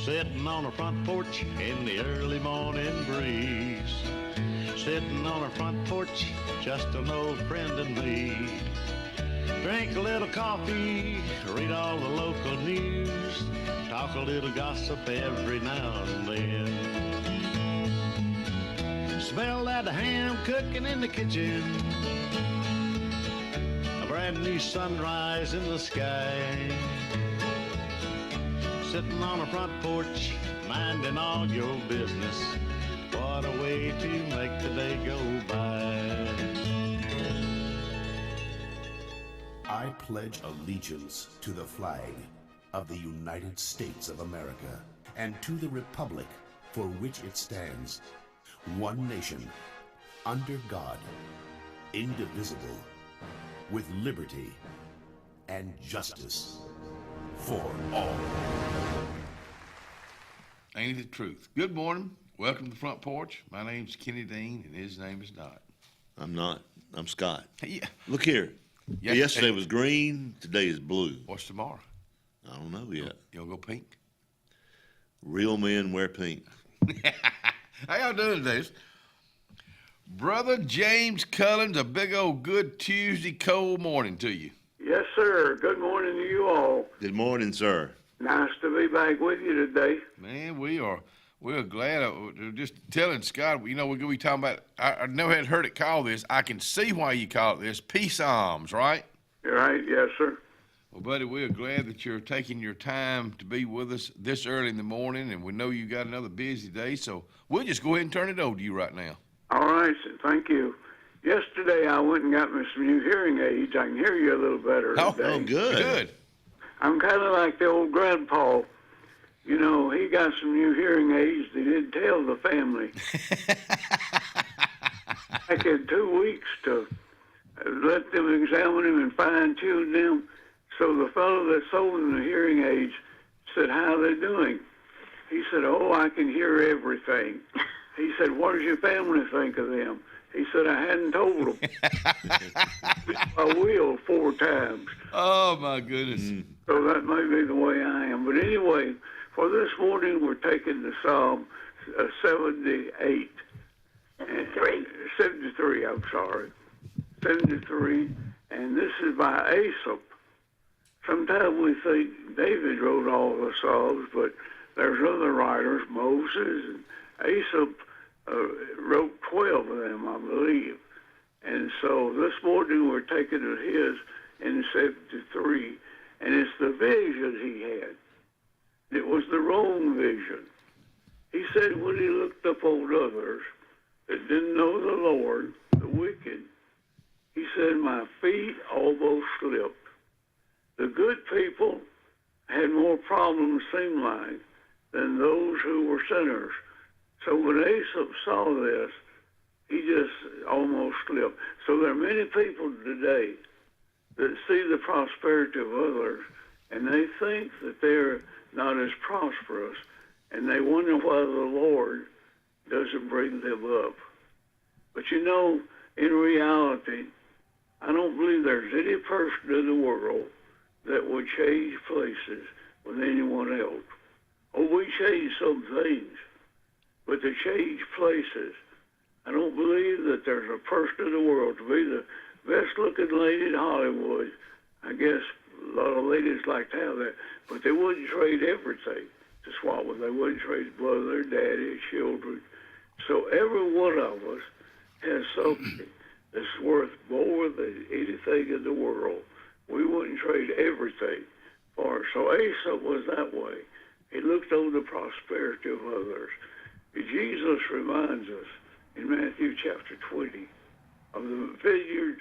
Sitting on a front porch in the early morning breeze. Sitting on a front porch, just an old friend and me. Drink a little coffee, read all the local news, talk a little gossip every now and then. Smell that ham cooking in the kitchen, a brand new sunrise in the sky. Sitting on a front porch, minding all your business. What a way to make the day go by. I pledge allegiance to the flag of the United States of America and to the republic for which it stands, one nation, under God, indivisible, with liberty and justice for all. Ain't it the truth? Good morning. Welcome to the Front Porch. My name's Kenny Dean, and his name is Dot. I'm not. I'm Scott. Yeah. Look here. Yesterday was green. Today is blue. What's tomorrow? I don't know yet. You'll go pink? Real men wear pink. How y'all doing today? Brother James Cullens, a big old good Tuesday cold morning to you. Yes, sir. Good morning to you all. Good morning, sir. Nice to be back with you today. Man, we're glad. Just telling Scott, you know, we're going to be talking about, I never had heard it called this. I can see why you call it this, peace arms, right? Right, yes, sir. Well, buddy, we're glad that you're taking your time to be with us this early in the morning, and we know you got another busy day, so we'll just go ahead and turn it over to you right now. All right, sir. Thank you. Yesterday, I went and got me some new hearing aids. I can hear you a little better today. Oh, good. Good. I'm kind of like the old grandpa. You know, he got some new hearing aids. He didn't tell the family. I had 2 weeks to let them examine him and fine-tune them. So the fellow that sold him the hearing aids said, "How are they doing?" He said, "Oh, I can hear everything." He said, "What does your family think of them?" He said, "I hadn't told them." I will 4 times. Oh, my goodness. So that may be the way I am. But anyway, for this morning, we're taking the Psalm 78. 73, I'm sorry. 73. And this is by Asaph. Sometimes we think David wrote all the Psalms, but there's other writers, Moses, and Asaph wrote 12 of them, I believe. And so this morning we're taking his in 73, and it's the vision he had. It was the wrong vision. He said when he looked upon others that didn't know the Lord, the wicked, he said, "My feet almost slipped." The good people had more problems, seemed like, than those who were sinners. So when Asaph saw this, he just almost slipped. So there are many people today that see the prosperity of others, and they think that they're not as prosperous, and they wonder why the Lord doesn't bring them up. But you know, in reality, I don't believe there's any person in the world that would change places with anyone else. Oh, we change some things, but to change places, I don't believe that there's a person in the world to be the best-looking lady in Hollywood. I guess a lot of ladies like to have that, but they wouldn't trade everything to swap with. They wouldn't trade mother, daddy, children. So every one of us has something that's worth more than anything in the world. We wouldn't trade everything for it. So Asaph was that way. He looked on the prosperity of others. Jesus reminds us in Matthew chapter 20 of the vineyard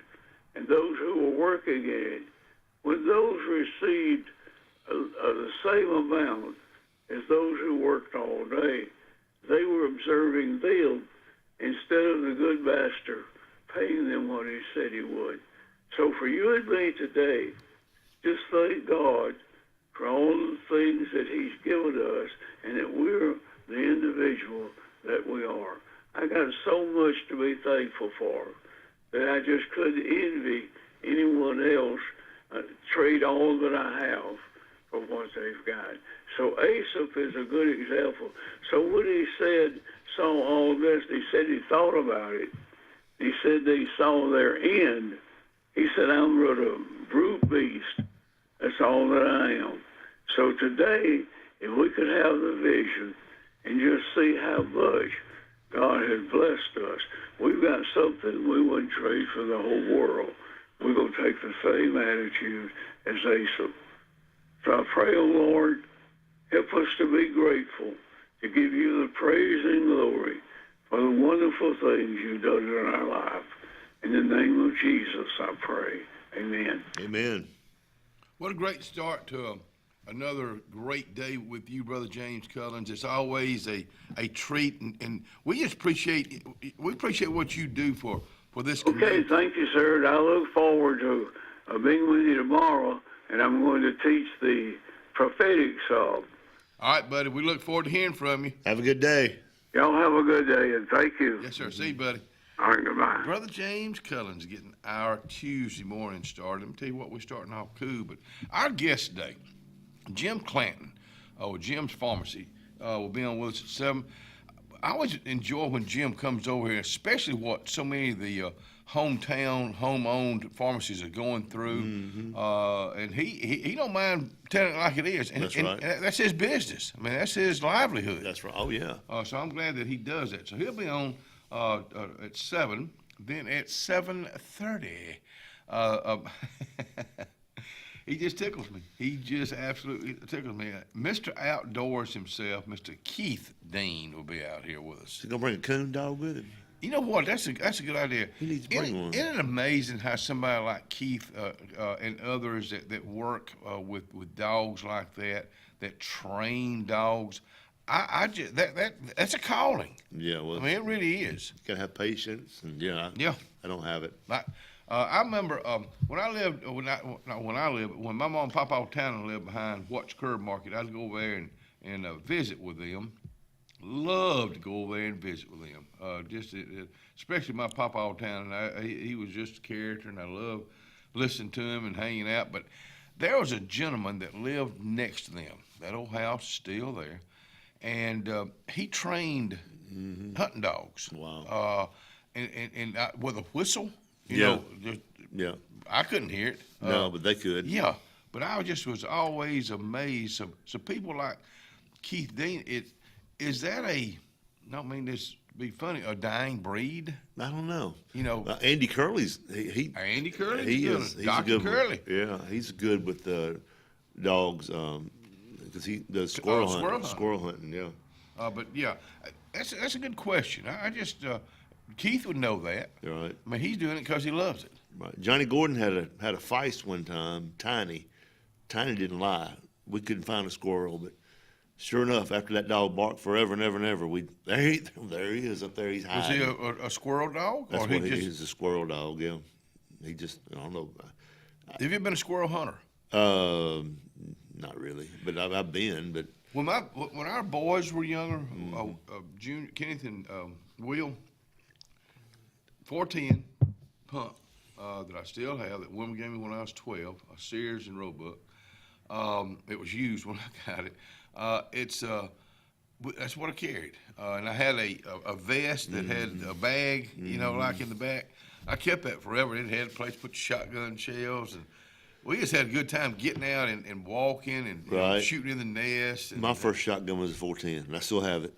and those who were working in it. When those received the same amount as those who worked all day, they were observing them instead of the good master paying them what he said he would. So for you and me today, just thank God for all the things that he's given us and that we're the individual that we are. I got so much to be thankful for that I just couldn't envy anyone else trade all that I have for what they've got. So Asaph is a good example. So when he saw all this, he said he thought about it. He said they saw their end. He said, I'm but a brute beast. That's all that I am. So today, if we could have the vision and just see how much God has blessed us, we've got something we wouldn't trade for the whole world. We're going to take the same attitude as Asaph. So I pray, oh Lord, help us to be grateful, to give you the praise and glory for the wonderful things you've done in our life. In the name of Jesus, I pray. Amen. Amen. What a great start to another great day with you, Brother James Cullins. It's always a treat, and we just appreciate what you do for this community. Okay, thank you, sir. I look forward to being with you tomorrow, and I'm going to teach the prophetic psalm. All right, buddy. We look forward to hearing from you. Have a good day. Y'all have a good day, and thank you. Yes, sir. See you, buddy. All right, goodbye. Brother James Cullins getting our Tuesday morning started. Let me tell you what, we're starting off cool. But our guest today, Jim Clanton, with Jim's Pharmacy, will be on with us at 7. I always enjoy when Jim comes over here, especially what so many of the hometown, home-owned pharmacies are going through. Mm-hmm. And he don't mind telling it like it is. And, that's right. And that's his business. I mean, that's his livelihood. That's right. Oh, yeah. So I'm glad that he does that. So he'll be on at 7. Then at 7:30, he just tickles me. He just absolutely tickles me. Mr. Outdoors himself, Mr. Keith Dean, will be out here with us. He's gonna bring a coon dog with him. You know what? That's a good idea. He needs to bring one. Isn't it amazing how somebody like Keith and others that work with dogs like that train dogs? I just that's a calling. Yeah, well, I mean, it really is. You gotta have patience, and I don't have it. I remember when my mom and papa out of town lived behind Watch Curb Market, I'd go over there and visit with them. Loved to go over there and visit with them. Especially my papa out of town. And he was just a character, and I loved listening to him and hanging out. But there was a gentleman that lived next to them. That old house is still there. And he trained hunting dogs. Wow. And with a whistle. Yeah. I couldn't hear it. No, but they could. Yeah. But I just was always amazed. So people like Keith Dean, is that I don't mean this to be funny, a dying breed? I don't know. Andy Andy Curley. Curley? He's Dr. a good Curley. Yeah, he's good with dogs because he does squirrel hunting. Yeah. But yeah, that's a good question. I just Keith would know that. Right. I mean, he's doing it because he loves it. Right. Johnny Gordon had a feist one time. Tiny didn't lie. We couldn't find a squirrel, but sure enough, after that dog barked forever and ever and ever, there he is up there. He's hiding. Is he a squirrel dog? That's what he is, a squirrel dog. Yeah. He just, I don't know. Have you been a squirrel hunter? Not really, but I've been. But when our boys were younger, Junior, Kenneth and Will, 410 pump that I still have that woman gave me when I was 12, a Sears and Roebuck. It was used when I got it. That's what I carried, and I had a vest that had a bag, like in the back. I kept that forever. It had a place to put shotgun shells, and we just had a good time getting out and walking and shooting in the nest. My first shotgun was a 410, and I still have it.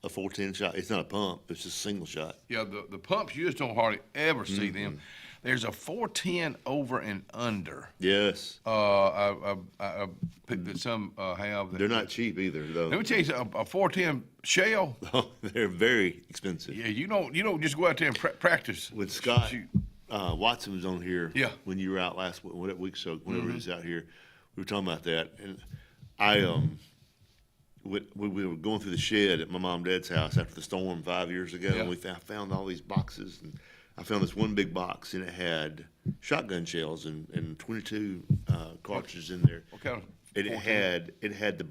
A 410 shot. It's not a pump. It's just a single shot. Yeah, the pumps, you just don't hardly ever see them. There's a 410 over and under. Yes. I picked that some have. They're not cheap either, though. Let me tell you something, a 410 shell. Oh, they're very expensive. Yeah, you don't just go out there and practice. When Scott Watson was on here, yeah, when you were out last week, so whenever he was out here, we were talking about that, and we were going through the shed at my mom and dad's house after the storm 5 years ago, and we found all these boxes, and I found this one big box, and it had shotgun shells and 22 cartridges in there. What kind of? It had the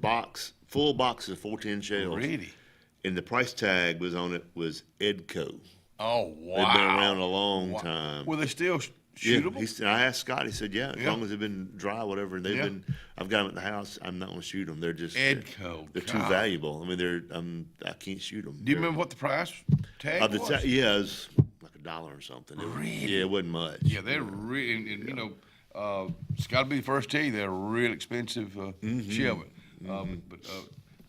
full box of 410 shells. Really? And the price tag was on it was Edco. Oh wow! They've been around a long time. Will they still shootable? I asked Scott, he said, yeah, as Yeah. long as they've been dry, whatever, and I've got them at the house, I'm not gonna shoot them. They're just, Edco, they're too God. valuable. I mean, I can't shoot them. Do you remember what the price tag was? Yeah, it was like $1 or something. Really? Yeah, it wasn't much. Yeah, they're really, and you know, it's got to be the first to tell you they're a real expensive Shelby. But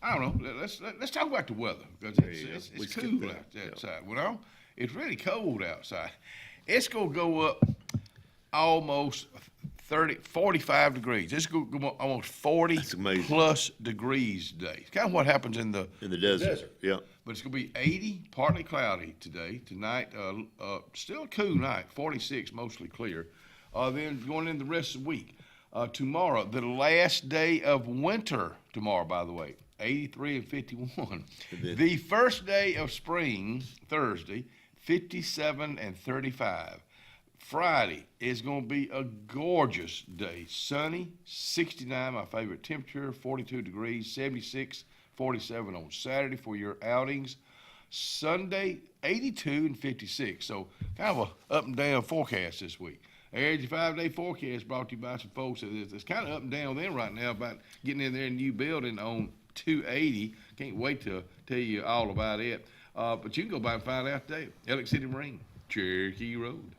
I don't know. Let's talk about the weather because it's cool outside. Well, it's really cold outside. It's gonna go up almost 45 degrees. It's gonna go almost 40 plus degrees today. It's kind of what happens in the desert. Yeah. But it's going to be 80, partly cloudy today. Tonight, still a cool night, 46, mostly clear. Then going in the rest of the week. Tomorrow, the last day of winter tomorrow, by the way, 83 and 51. The first day of spring, Thursday, 57 and 35. Friday is going to be a gorgeous day. Sunny, 69, my favorite temperature, 42 degrees, 76, 47 on Saturday for your outings. Sunday, 82 and 56. So kind of a up and down forecast this week. There's your 5-day forecast brought to you by some folks. It's kind of up and down there right now about getting in there in a new building on 280. Can't wait to tell you all about it. But you can go by and find out today. Alex City Marine, Cherokee Road.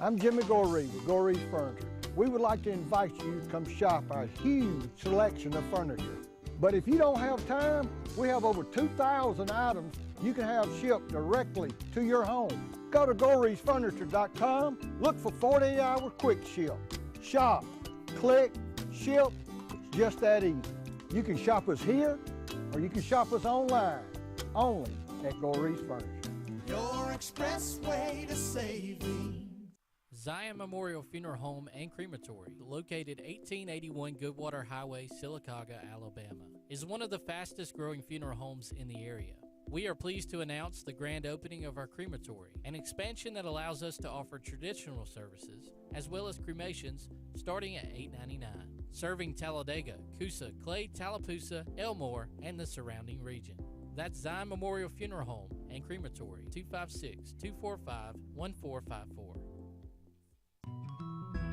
I'm Jimmy Goree with Goree's Furniture. We would like to invite you to come shop our huge selection of furniture. But if you don't have time, we have over 2,000 items you can have shipped directly to your home. Go to GoreesFurniture.com, look for 48-hour quick ship. Shop, click, ship, it's just that easy. You can shop us here, or you can shop us online, only at Gorees Furniture. Your expressway to saving. Zion Memorial Funeral Home and Crematory, located 1881 Goodwater Highway, Sylacauga, Alabama, is one of the fastest growing funeral homes in the area. We are pleased to announce the grand opening of our crematory, an expansion that allows us to offer traditional services as well as cremations starting at $8.99, serving Talladega, Coosa, Clay, Tallapoosa, Elmore, and the surrounding region. That's Zion Memorial Funeral Home and Crematory, 256-245-1454.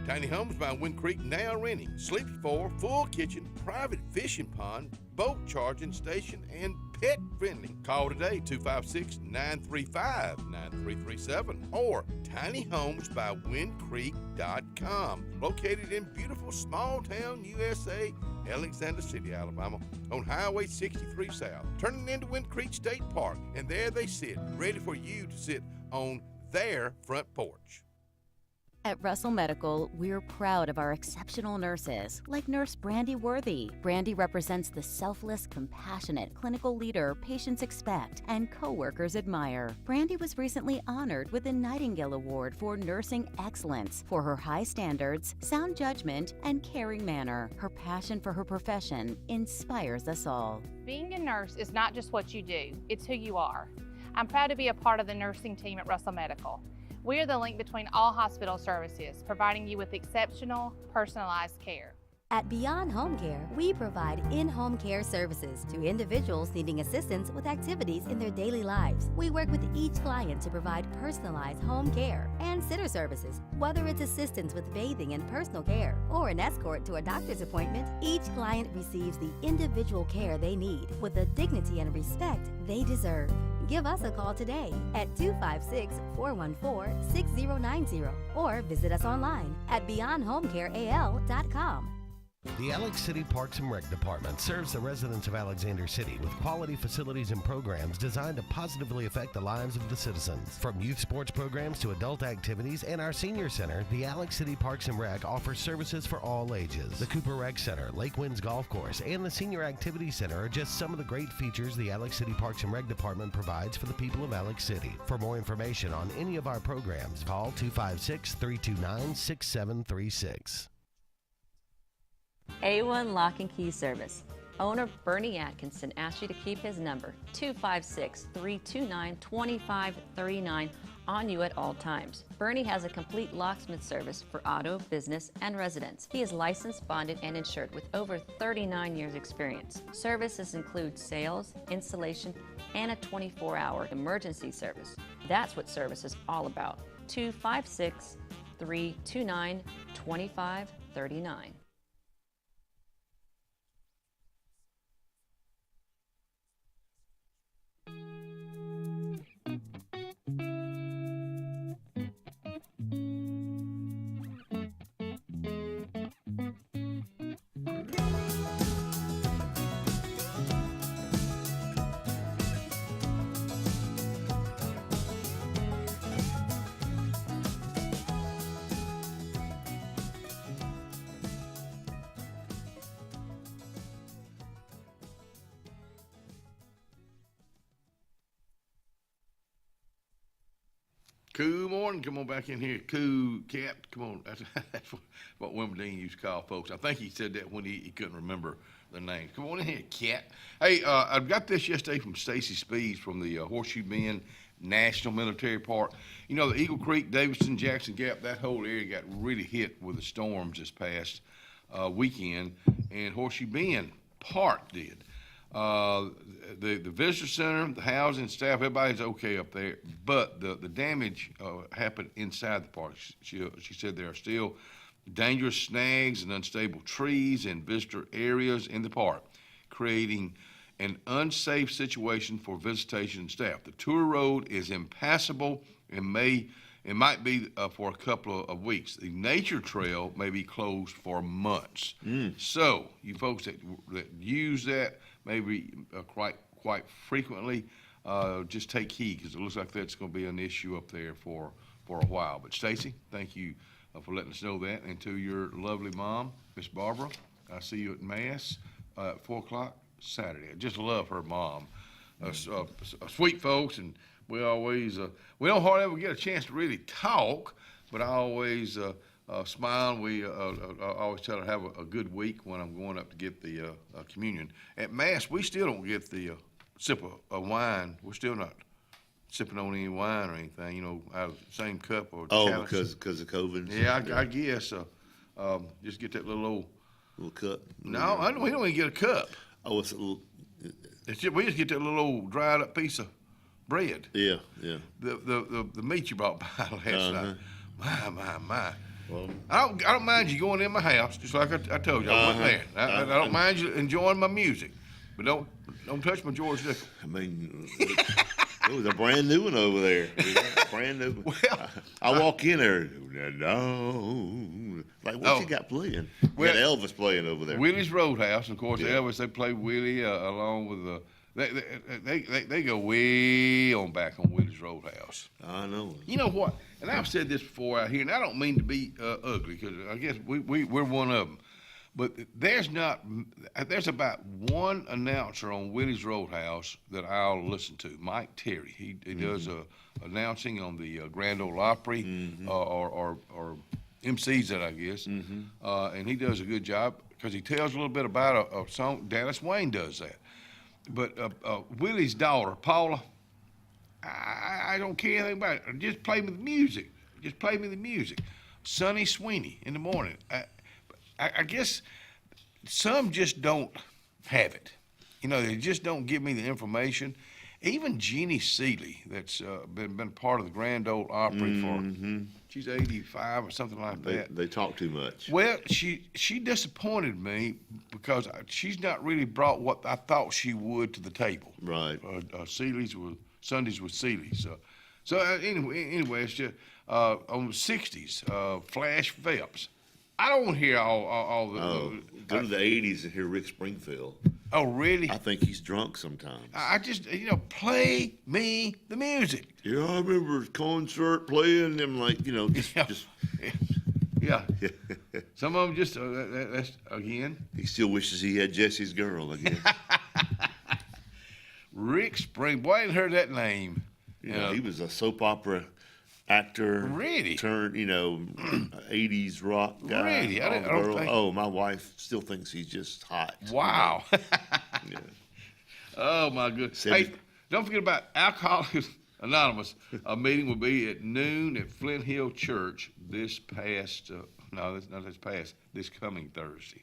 Tiny Homes by Wind Creek now renting. Sleeps for, full kitchen, private fishing pond, boat charging station, and pet friendly. Call today, 256-935-9337 or tinyhomesbywindcreek.com. Located in beautiful small town USA, Alexander City, Alabama, on Highway 63 South, turning into Wind Creek State Park, and there they sit, ready for you to sit on their front porch. At Russell Medical, we're proud of our exceptional nurses, like Nurse Brandy Worthy. Brandy represents the selfless, compassionate clinical leader patients expect and coworkers admire. Brandy was recently honored with the Nightingale Award for Nursing Excellence for her high standards, sound judgment, and caring manner. Her passion for her profession inspires us all. Being a nurse is not just what you do, it's who you are. I'm proud to be a part of the nursing team at Russell Medical. We are the link between all hospital services, providing you with exceptional, personalized care. At Beyond Home Care, we provide in-home care services to individuals needing assistance with activities in their daily lives. We work with each client to provide personalized home care and sitter services. Whether it's assistance with bathing and personal care or an escort to a doctor's appointment, each client receives the individual care they need with the dignity and respect they deserve. Give us a call today at 256-414-6090 or visit us online at beyondhomecareal.com. The Alex City Parks and Rec Department serves the residents of Alexander City with quality facilities and programs designed to positively affect the lives of the citizens. From youth sports programs to adult activities and our senior center, the Alex City Parks and Rec offers services for all ages. The Cooper Rec Center, Lake Winds Golf Course, and the Senior Activity Center are just some of the great features the Alex City Parks and Rec Department provides for the people of Alex City. For more information on any of our programs, call 256-329-6736. A1 Lock and Key Service. Owner Bernie Atkinson asked you to keep his number, 256-329-2539, on you at all times. Bernie has a complete locksmith service for auto, business, and residence. He is licensed, bonded, and insured with over 39 years experience. Services include sales, installation, and a 24-hour emergency service. That's what service is all about. 256 329-2539. Cool morning. Come on back in here. Cool cat. Come on. That's what Wimbledon used to call folks. I think he said that when he couldn't remember the names. Come on in here, cat. Hey, I got this yesterday from Stacy Speeds from the Horseshoe Bend National Military Park. You know, the Eagle Creek, Davidson, Jackson Gap, that whole area got really hit with the storms this past weekend, and Horseshoe Bend Park did. The visitor center, the housing staff, everybody's okay up there, but the damage happened inside the park. She said there are still dangerous snags and unstable trees in visitor areas in the park, creating an unsafe situation for visitation and staff. The tour road is impassable and might be for a couple of weeks. The nature trail may be closed for months. So you folks that use that maybe quite frequently, just take heed, because it looks like that's going to be an issue up there for a while. But Stacy, thank you for letting us know that. And to your lovely mom, Miss Barbara, I see you at Mass at 4 o'clock Saturday. I just love her mom. Sweet folks, and we always, we don't hardly ever get a chance to really talk, but I always smile. We always tell her to have a good week when I'm going up to get the communion. At Mass, we still don't get the sip of wine. We're still not sipping on any wine or anything, you know, out of the same cup or chalice. because of COVID. Yeah, I guess. Just get that little cup. No, we don't even get a cup. Oh, it's a little. We just get that little old dried up piece of bread. Yeah. The meat you brought by last night. My. Well, I don't mind you going in my house, just like I told you. I went there. I don't mind you enjoying my music, but don't touch my George Nickel. I mean, it was a brand new one over there. Brand new. Well, I walk in there, like what you got playing? Well, got Elvis playing over there. Willie's Roadhouse, of course. Elvis, they play Willie along with the. They go way on back on Willie's Roadhouse. I know. You know what? And I've said this before out here, and I don't mean to be ugly, because I guess we're one of them. But there's about one announcer on Willie's Roadhouse that I'll listen to, Mike Terry. He does announcing on the Grand Ole Opry or MCs that, I guess. And he does a good job because he tells a little bit about a song. Dallas Wayne does that. But Willie's daughter, Paula, I don't care anything about it. Just play me the music. Just play me the music. Sonny Sweeney in the morning. I guess some just don't have it. You know, they just don't give me the information. Even Jeannie Seeley, that's been part of the Grand Ole Opry for, she's 85 or something like that. They talk too much. Well, she disappointed me because she's not really brought what I thought she would to the table. Right. Sundays with Seeley's. So anyway, it's just on the 60s, Flash Phelps. I don't hear all the. Go to the 80s and hear Rick Springfield. Oh, really? I think he's drunk sometimes. I just, play me the music. Yeah, I remember his concert playing them, like, Yeah. Some of them just, that's, again. He still wishes he had Jesse's girl again. Rick Spring, boy, I ain't heard that name. Yeah, he was a soap opera actor. Really? Turned, 80s rock guy. Really? I don't think. Oh, my wife still thinks he's just hot. Wow. Yeah. Oh, my goodness. Hey, don't forget about Alcoholics Anonymous. A meeting will be at noon at Flint Hill Church this coming Thursday.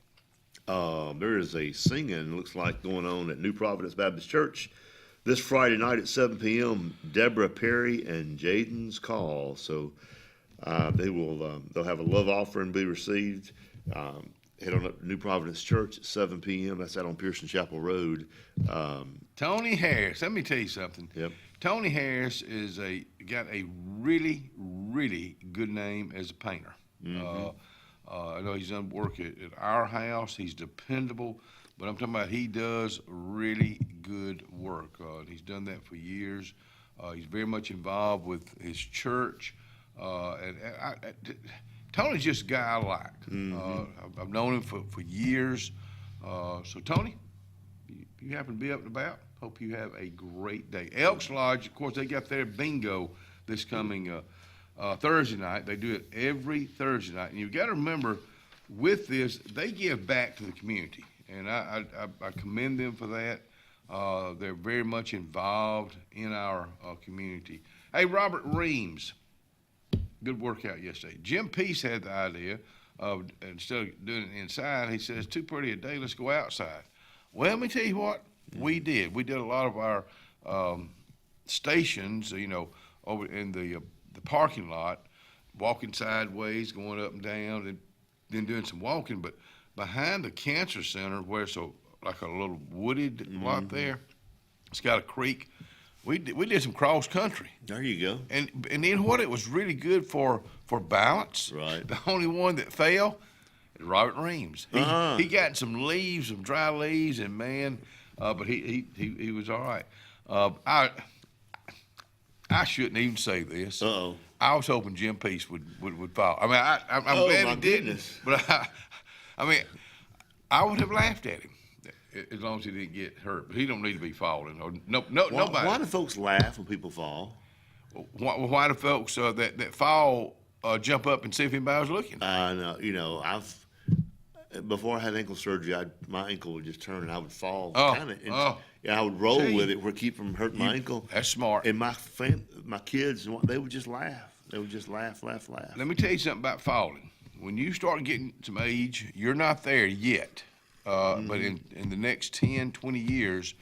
There is a singing, looks like, going on at New Providence Baptist Church this Friday night at 7 p.m., Deborah Perry and Jaden's Call. So They'll have a love offering be received. Head on up to New Providence Church at 7 p.m. That's out on Pearson Chapel Road. Tony Harris, let me tell you something. Yep. Tony Harris got a really, really good name as a painter. I know he's done work at our house. He's dependable, but I'm talking about he does really good work. He's done that for years. He's very much involved with his church. Tony's just a guy I like. I've known him for years. So Tony, if you happen to be up and about, hope you have a great day. Elks Lodge, of course, they got their bingo this coming Thursday night. They do it every Thursday night. And you've got to remember, with this, they give back to the community. And I commend them for that. They're very much involved in our community. Hey, Robert Reams, good workout yesterday. Jim Peace had the idea of, instead of doing it inside, he says, too pretty a day, let's go outside. Well, let me tell you what, we did. We did a lot of our stations, you know, over in the parking lot, walking sideways, going up and down, and then doing some walking. But behind the cancer center, where it's like a little wooded lot there, it's got a creek. We did some cross country. There you go. And then what it was really good for balance. Right. The only one that fell is Robert Reams. He got some leaves, some dry leaves, and man, but he was all right. I shouldn't even say this. I was hoping Jim Peace would fall. I mean, I'm glad he didn't. But I mean, I would have laughed at him as long as he didn't get hurt. But he don't need to be falling. Nobody. Why do folks laugh when people fall? Why do folks that fall jump up and see if anybody's looking? No, you know, before I had ankle surgery, my ankle would just turn and I would fall. Yeah, I would roll with it where keep from hurting my ankle. That's smart. And my kids, they would just laugh. They would just laugh. Let me tell you something about falling. When you start getting some age, you're not there yet. But in the next 10, 20 years,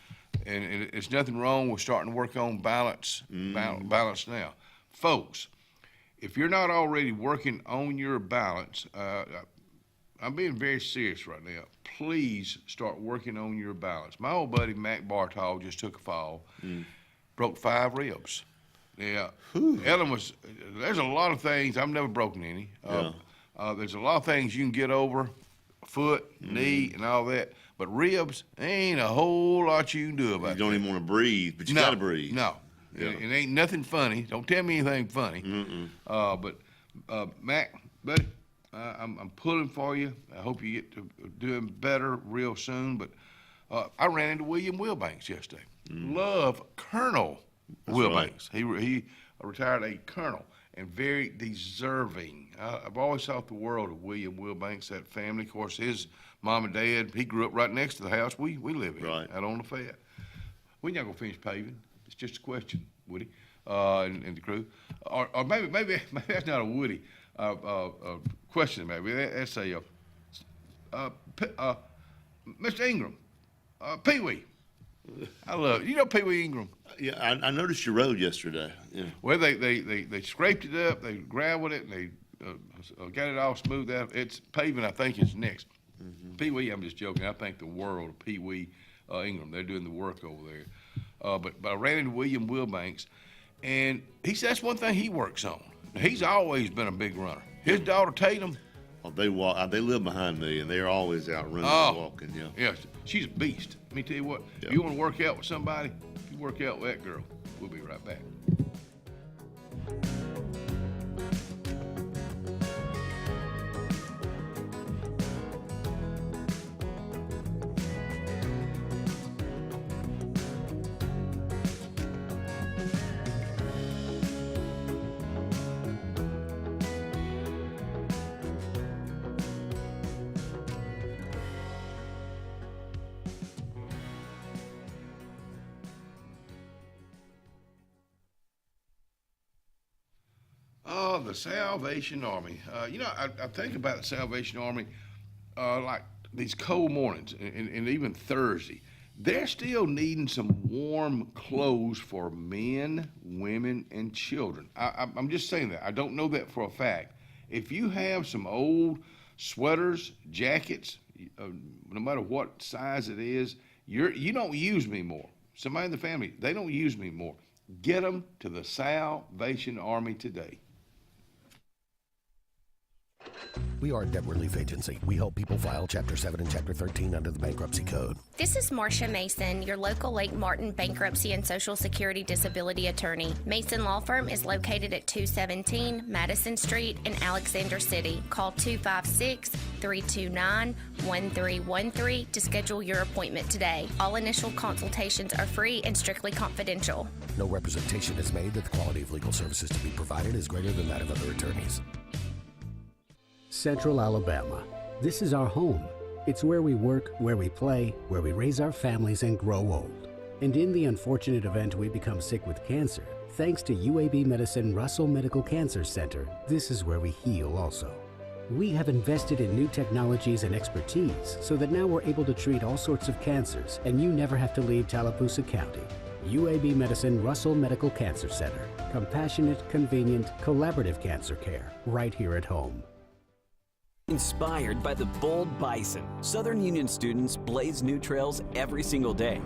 and it's nothing wrong with starting to work on balance now. Folks, if you're not already working on your balance, I'm being very serious right now. Please start working on your balance. My old buddy Mac Bartall just took a fall, broke 5 ribs. Yeah, Ellen there's a lot of things, I've never broken any. There's a lot of things you can get over, foot, knee, and all that. But ribs, ain't a whole lot you can do about it. You don't even want to breathe, but you got to breathe. No, it ain't nothing funny. Don't tell me anything funny. But Mac, buddy, I'm pulling for you. I hope you get to doing better real soon. But I ran into William Wilbanks yesterday. Love Colonel Wilbanks. Right. He retired a colonel and very deserving. I've always thought the world of William Wilbanks, that family. Of course, his mom and dad, he grew up right next to the house we live in, out on the Fed. We're not going to finish paving. It's just a question, Woody, and the crew. Or maybe that's not a Woody question, maybe. That's a Mr. Ingram, Pee-wee. I love it. You know Pee-wee Ingram? Yeah, I noticed your road yesterday. Yeah. Well, they scraped it up, they gravelled it, and they got it all smoothed out. It's paving, I think, is next. Pee-wee, I'm just joking. I think the world of Pee-wee Ingram. They're doing the work over there. But I ran into William Wilbanks, and he said that's one thing he works on. He's always been a big runner. His daughter Tatum. They live behind me, and they're always out running and walking. Yeah, she's a beast. Let me tell you what. If you want to work out with somebody, you work out with that girl. We'll be right back. The Salvation Army. I think about the Salvation Army like these cold mornings and even Thursday. they're still needing some warm clothes for men, women, and children. I'm just saying that. I don't know that for a fact. If you have some old sweaters, jackets, no matter what size it is, you don't use me more. Somebody in the family, they don't use me more. Get them to the Salvation Army today. We are a debt relief agency. We help people file Chapter 7 and Chapter 13 under the Bankruptcy Code. This is Marcia Mason, your local Lake Martin bankruptcy and Social Security disability attorney. Mason Law Firm is located at 217 Madison Street in Alexander City. Call 256-329-1313 to schedule your appointment today. All initial consultations are free and strictly confidential. No representation is made that the quality of legal services to be provided is greater than that of other attorneys. Central Alabama. This is our home. It's where we work, where we play, where we raise our families and grow old. And in the unfortunate event we become sick with cancer, thanks to UAB Medicine Russell Medical Cancer Center, this is where we heal also. We have invested in new technologies and expertise so that now we're able to treat all sorts of cancers, and you never have to leave Tallapoosa County. UAB Medicine Russell Medical Cancer Center. Compassionate, convenient, collaborative cancer care right here at home. Inspired by the bold bison, Southern Union students blaze new trails every single day.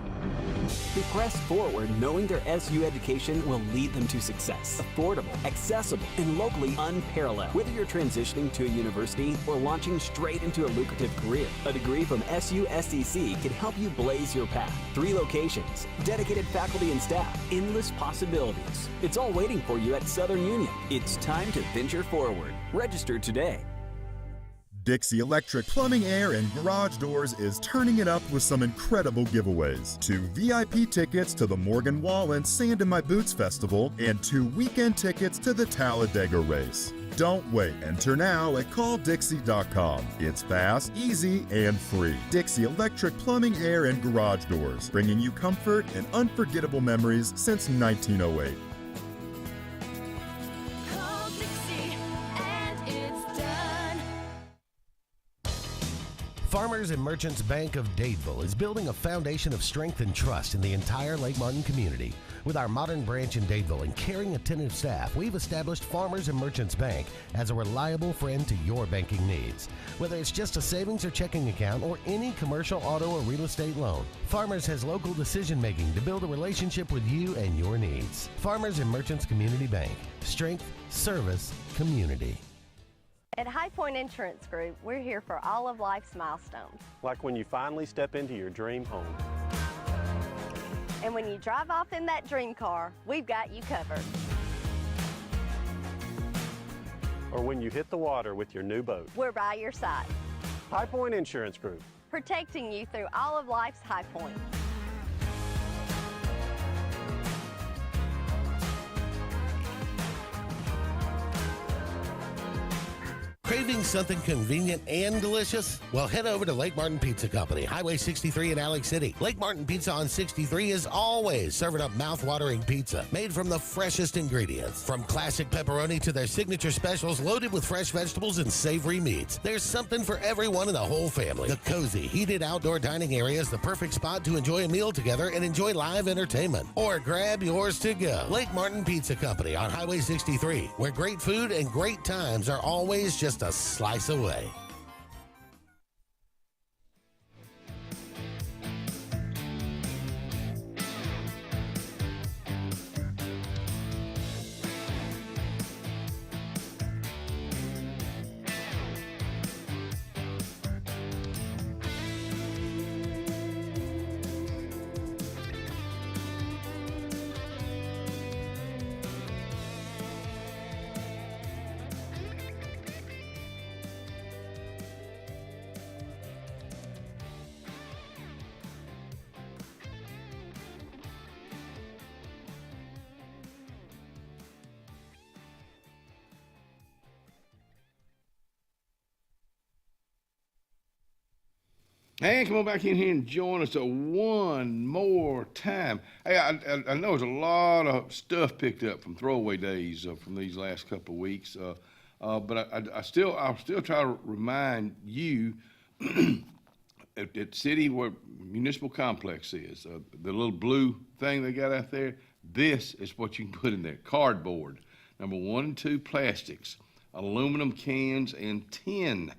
They press forward knowing their SU education will lead them to success. Affordable, accessible, and locally unparalleled. Whether you're transitioning to a university or launching straight into a lucrative career, a degree from SU SDC can help you blaze your path. 3 locations, dedicated faculty and staff, endless possibilities. It's all waiting for you at Southern Union. It's time to venture forward. Register today. Dixie Electric Plumbing, Air, and Garage Doors is turning it up with some incredible giveaways. 2 VIP tickets to the Morgan Wallen Sand in My Boots Festival and 2 weekend tickets to the Talladega Race. Don't wait. Enter now at calldixie.com. It's fast, easy, and free. Dixie Electric Plumbing, Air, and Garage Doors, bringing you comfort and unforgettable memories since 1908. Farmers and Merchants Bank of Dadeville is building a foundation of strength and trust in the entire Lake Martin community. With our modern branch in Dadeville and caring, attentive staff, we've established Farmers and Merchants Bank as a reliable friend to your banking needs. Whether it's just a savings or checking account or any commercial, auto, or real estate loan, Farmers has local decision-making to build a relationship with you and your needs. Farmers and Merchants Community Bank. Strength, service, community. At High Point Insurance Group, we're here for all of life's milestones. Like when you finally step into your dream home. And when you drive off in that dream car, we've got you covered. Or when you hit the water with your new boat. We're by your side. High Point Insurance Group. Protecting you through all of life's high points. Craving something convenient and delicious? Well, head over to Lake Martin Pizza Company, Highway 63 in Alex City. Lake Martin Pizza on 63 is always serving up mouth-watering pizza made from the freshest ingredients. From classic pepperoni to their signature specials loaded with fresh vegetables and savory meats, there's something for everyone in the whole family. The cozy, heated outdoor dining area is the perfect spot to enjoy a meal together and enjoy live entertainment. Or grab yours to go. Lake Martin Pizza Company on Highway 63, where great food and great times are always just a slice away. And come on back in here and join us one more time. Hey, I know there's a lot of stuff picked up from throwaway days from these last couple of weeks, but I'll still try to remind you at city where municipal complex is, the little blue thing they got out there, this is what you can put in there. Cardboard, number 1 and 2 plastics, aluminum cans, and tin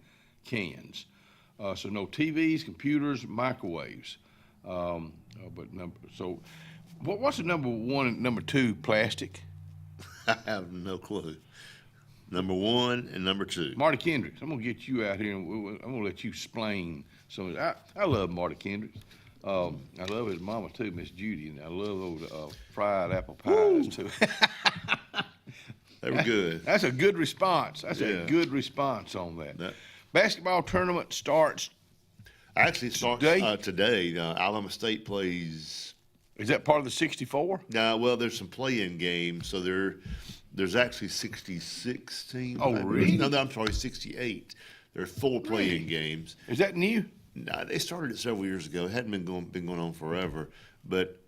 cans. So no TVs, computers, microwaves. So what's the number 1 and number 2 plastic? I have no clue. Number 1 and number 2. Marty Kendricks. I'm gonna get you out here and I'm gonna let you explain some. I love Marty Kendricks. I love his mama too, Miss Judy, and I love those fried apple pies too. They were good. That's a good response. That's a good response on that. Basketball tournament starts. Actually, it starts today. Alabama State plays. Is that part of the 64? No, well, there's some play-in games, so there's actually 66 teams. Oh, really? No, I'm sorry, 68. There are 4 play-in games. Is that new? No, they started it several years ago. It hadn't been going on forever, but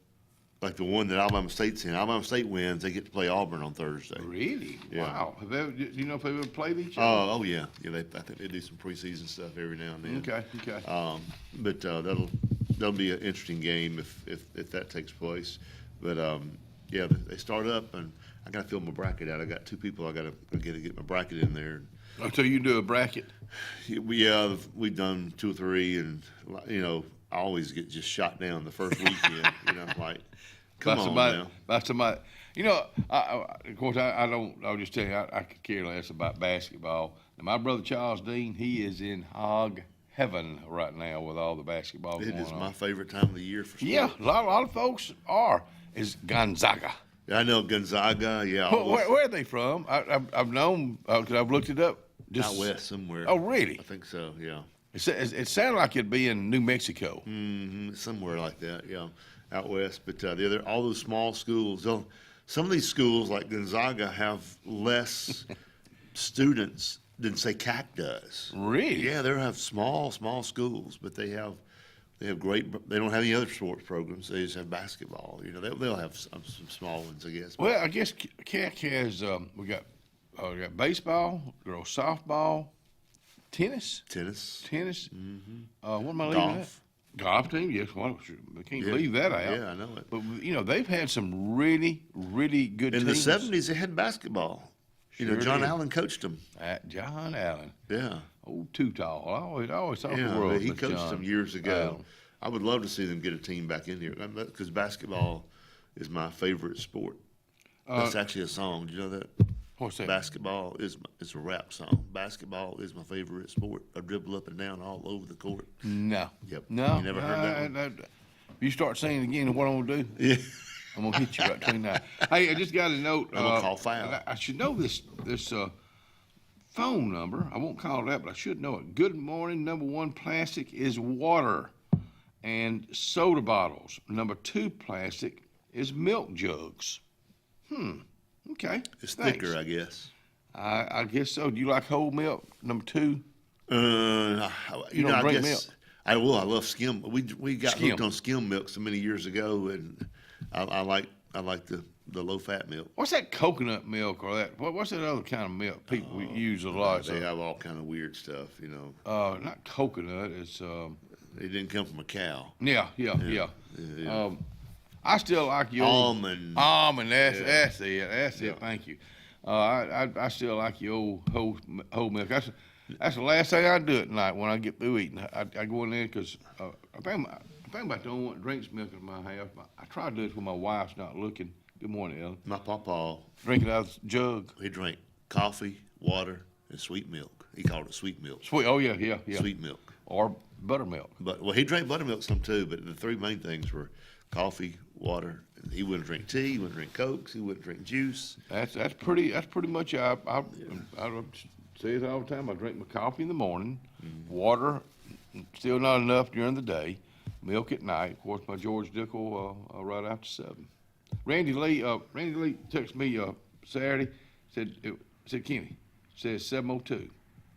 like the one that Alabama State's in, Alabama State wins, they get to play Auburn on Thursday. Really? Yeah. Wow. Do you know if they've ever played each other? Oh yeah. I think they do some preseason stuff every now and then. Okay. But that'll be an interesting game if that takes place. But yeah, they start up, and I got to fill my bracket out. I got 2 people I got to get my bracket in there. Oh, so you do a bracket? We've done 2 or 3, and I always get just shot down the first weekend. Like, come on now. By somebody. Of course, I'll just tell you, I could care less about basketball. Now, my brother Charles Dean, he is in hog heaven right now with all the basketball going on. It is my favorite time of the year for sports. Yeah, a lot of folks are. Is Gonzaga. I know Gonzaga, yeah. Where are they from? I've known, because I've looked it up. Out west somewhere. Oh, really? I think so, yeah. It sounded like it'd be in New Mexico. Mm-hmm, somewhere like that, yeah, out west. But all those small schools, some of these schools like Gonzaga have less students than say CAC does. Really? Yeah, they have small schools, but they have great. They don't have any other sports programs. They just have basketball. They'll have some small ones, I guess. Well, I guess CAC has we got baseball, girls softball, tennis. Mm-hmm. What am I leaving out? Golf team, yes. Well, we can't leave that out. Yeah, I know it. But they've had some really, really good in teams. the '70s. They had basketball. Sure John did. Allen coached them. John Allen. Yeah. Oh, too tall. I always thought the world. He coached them years ago. I would love to see them get a team back in here because basketball is my favorite sport. That's actually a song. Do you know that? What's that? Basketball it's a rap song. Basketball is my favorite sport. I dribble up and down all over the court. No. Yep. No. You never heard that one? If you start singing again, what I'm gonna do? Yeah. I'm gonna hit you right between that. Hey, I just got a note. I'm gonna call foul. I should know this phone number. I won't call that, but I should know it. Good morning. Number 1 plastic is water and soda bottles. Number 2 plastic is milk jugs. Okay. It's Thanks. thicker, I guess. I guess so. Do you like whole milk? Number 2. I drink guess milk. I will. I love skim. We got Skim. hooked on skim milk so many years ago, and I like the low fat milk. What's that coconut milk or that? What's that other kind of milk people use a lot? They have all kind of weird stuff, Not coconut. It's It didn't come from a cow. Yeah. I still like your almond. That's it. Yeah. Thank you. I still like your old whole milk. That's the last thing I do at night when I get through eating. I go in there because I think about the only one that drinks milk in my house. I try to do it when my wife's not looking. Good morning, Ellen. My papa drink it out of the jug. He drank coffee, water, and sweet milk. He called it sweet milk. Sweet. Oh yeah. Sweet milk or buttermilk. Well, he drank buttermilk some too, but the 3 main things were coffee, water. And he wouldn't drink tea. He wouldn't drink Cokes. He wouldn't drink juice. That's pretty much. I say it all the time. I drink my coffee in the morning, water, still not enough during the day, milk at night. Of course, my George Dickel right after 7. Randy Lee texted me Saturday. Said Kenny, says 7:02.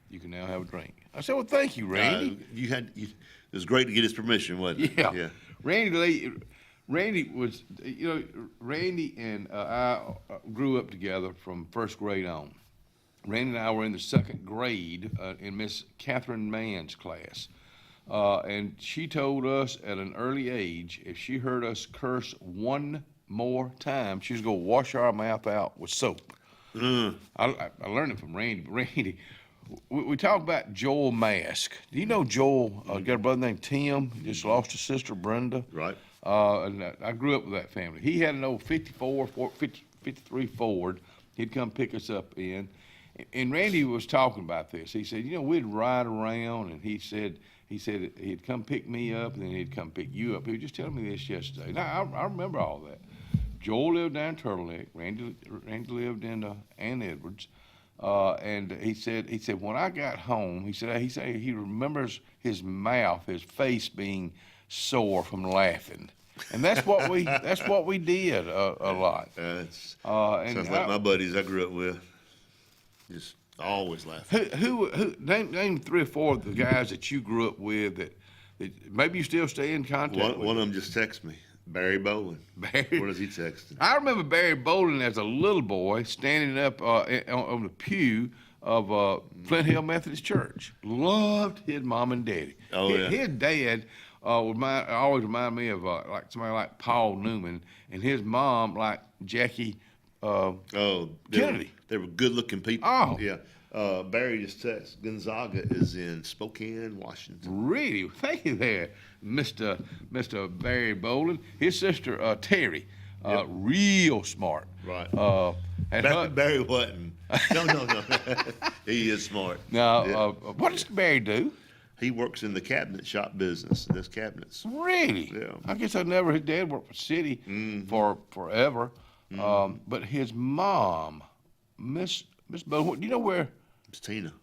You can now have a drink. I said, well, thank you, Randy. It was great to get his permission, wasn't it? Yeah. Randy was, Randy and I grew up together from first grade on. Randy and I were in the 2nd grade in Miss Catherine Mann's class. And she told us at an early age, if she heard us curse one more time, she was going to wash our mouth out with soap. I learned it from Randy. Randy, we talk about Joel Mask. Do you know Joel? Got a brother named Tim. He just lost his sister Brenda. Right. And I grew up with that family. He had an old 53 Ford. He'd come pick us up in. And Randy was talking about this. He said, we'd ride around, and he said he'd come pick me up, and then he'd come pick you up. He was just telling me this yesterday. Now, I remember all that. Joel lived down in Turtle Neck. Randy lived in Ann Edwards. And he said when I got home, he said he remembers his mouth, his face being sore from laughing. And that's what we did a lot. Sounds like my buddies I grew up with. Just always laughing. Who name 3 or 4 of the guys that you grew up with that maybe you still stay in contact with? One of them just texted me. Barry Bolin. What is he texting? I remember Barry Bolin as a little boy standing up on the pew of Flint Hill Methodist Church. Loved his mom and daddy. His dad always remind me of like somebody like Paul Newman, and his mom like Jackie Kennedy. They were good-looking people. Oh. Yeah. Barry just texted, Gonzaga is in Spokane, Washington. Really? Thank you there, Mr. Barry Bolin. His sister, Terry, real smart. Right. Barry wasn't. No. He is smart. Now, what does Barry do? He works in the cabinet shop business. Does cabinets. Really? Yeah. I guess his dad worked for City for forever. But his mom, Miss Bolin, do you know where? Miss Tina.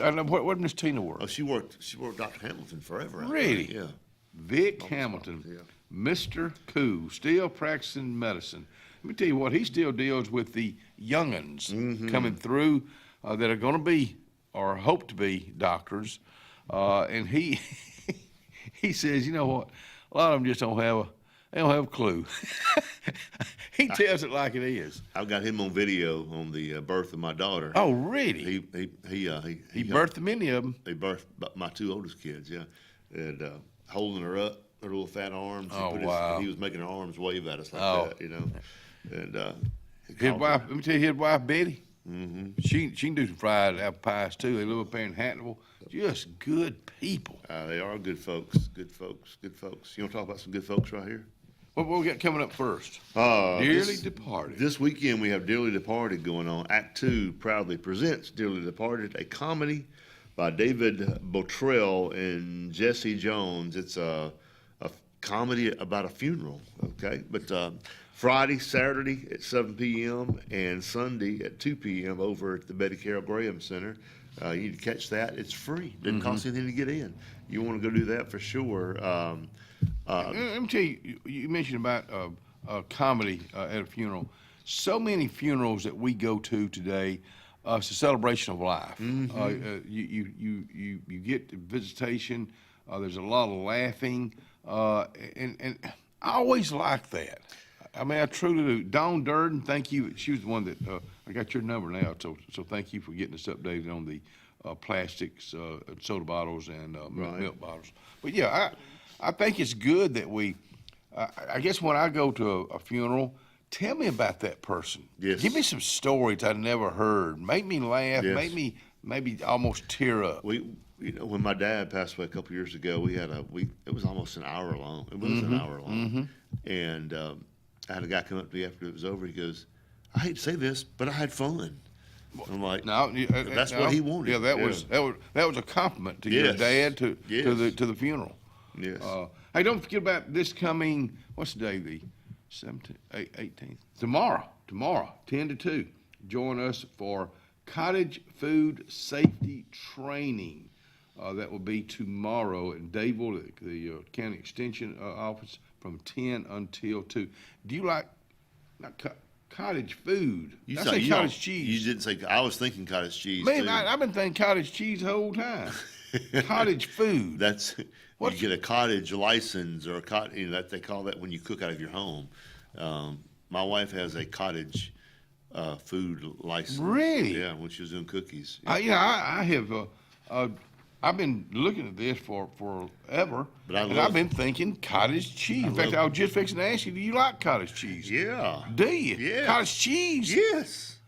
I know where Miss Tina worked. Oh, she worked Dr. Hamilton forever. Really? Yeah. Vic Hamilton, Mr. Cool, still practicing medicine. Let me tell you what, he still deals with the young'uns coming through that are going to be or hope to be doctors. And he says, you know what, a lot of them just don't have a clue. He tells it like it is. I've got him on video on the birth of my daughter. Oh, really? He birthed many of them. He birthed my 2 oldest kids, yeah, and holding her up, her little fat arms. Wow! He was making her arms wave at us like that, And his wife. Let me tell you, his wife Betty. She can do some fried apple pies too. They live up there in Hattonville. Just good people. They are good folks. Good folks. You want to talk about some good folks right here? What we got coming up first? Dearly Departed. This weekend we have Dearly Departed going on. Act 2 proudly presents Dearly Departed, a comedy by David Bottrell and Jesse Jones. It's a comedy about a funeral, okay? But Friday, Saturday at 7 p.m. and Sunday at 2 p.m. over at the Betty Carroll Graham Center. You need to catch that. It's free. Doesn't cost anything to get in. You want to go do that for sure. Let me tell you, you mentioned about comedy at a funeral. So many funerals that we go to today, it's a celebration of life. You get the visitation. There's a lot of laughing, and I always like that. I mean, I truly do. Dawn Durden, thank you. She was the one that I got your number now, so thank you for getting us updated on the plastics, soda bottles, and milk bottles. But yeah, I think it's good that we. I guess when I go to a funeral, tell me about that person. Yes. Give me some stories I'd never heard. Make me laugh. Yes. Make me maybe almost tear up. When my dad passed away a couple years ago, we had it was almost an hour long. It was an hour long, and I had a guy come up to me after it was over. He goes, "I hate to say this, but I had fun." I'm like, no, that's what he wanted. Yeah, that was a compliment to your dad to the funeral. Yes. Hey, don't forget about this coming. What's the day? The 17th, 18th. Tomorrow, 10 to 2. Join us for cottage food safety training. That will be tomorrow in Dadeville, the county extension office, from 10 until 2. Do you like cottage food? You I say cottage cheese. You didn't say. I was thinking cottage cheese. Man, I've been thinking cottage cheese the whole time. Cottage food. That's you get a cottage license or that they call that when you cook out of your home. My wife has a cottage food license. Really? Yeah, when she was doing cookies. I have I've been looking at this for forever, and love I've been thinking cottage cheese. In fact, I was just fixing to ask you, do you like cottage cheese? Yeah. Do you? Yeah. Cottage cheese? Yes.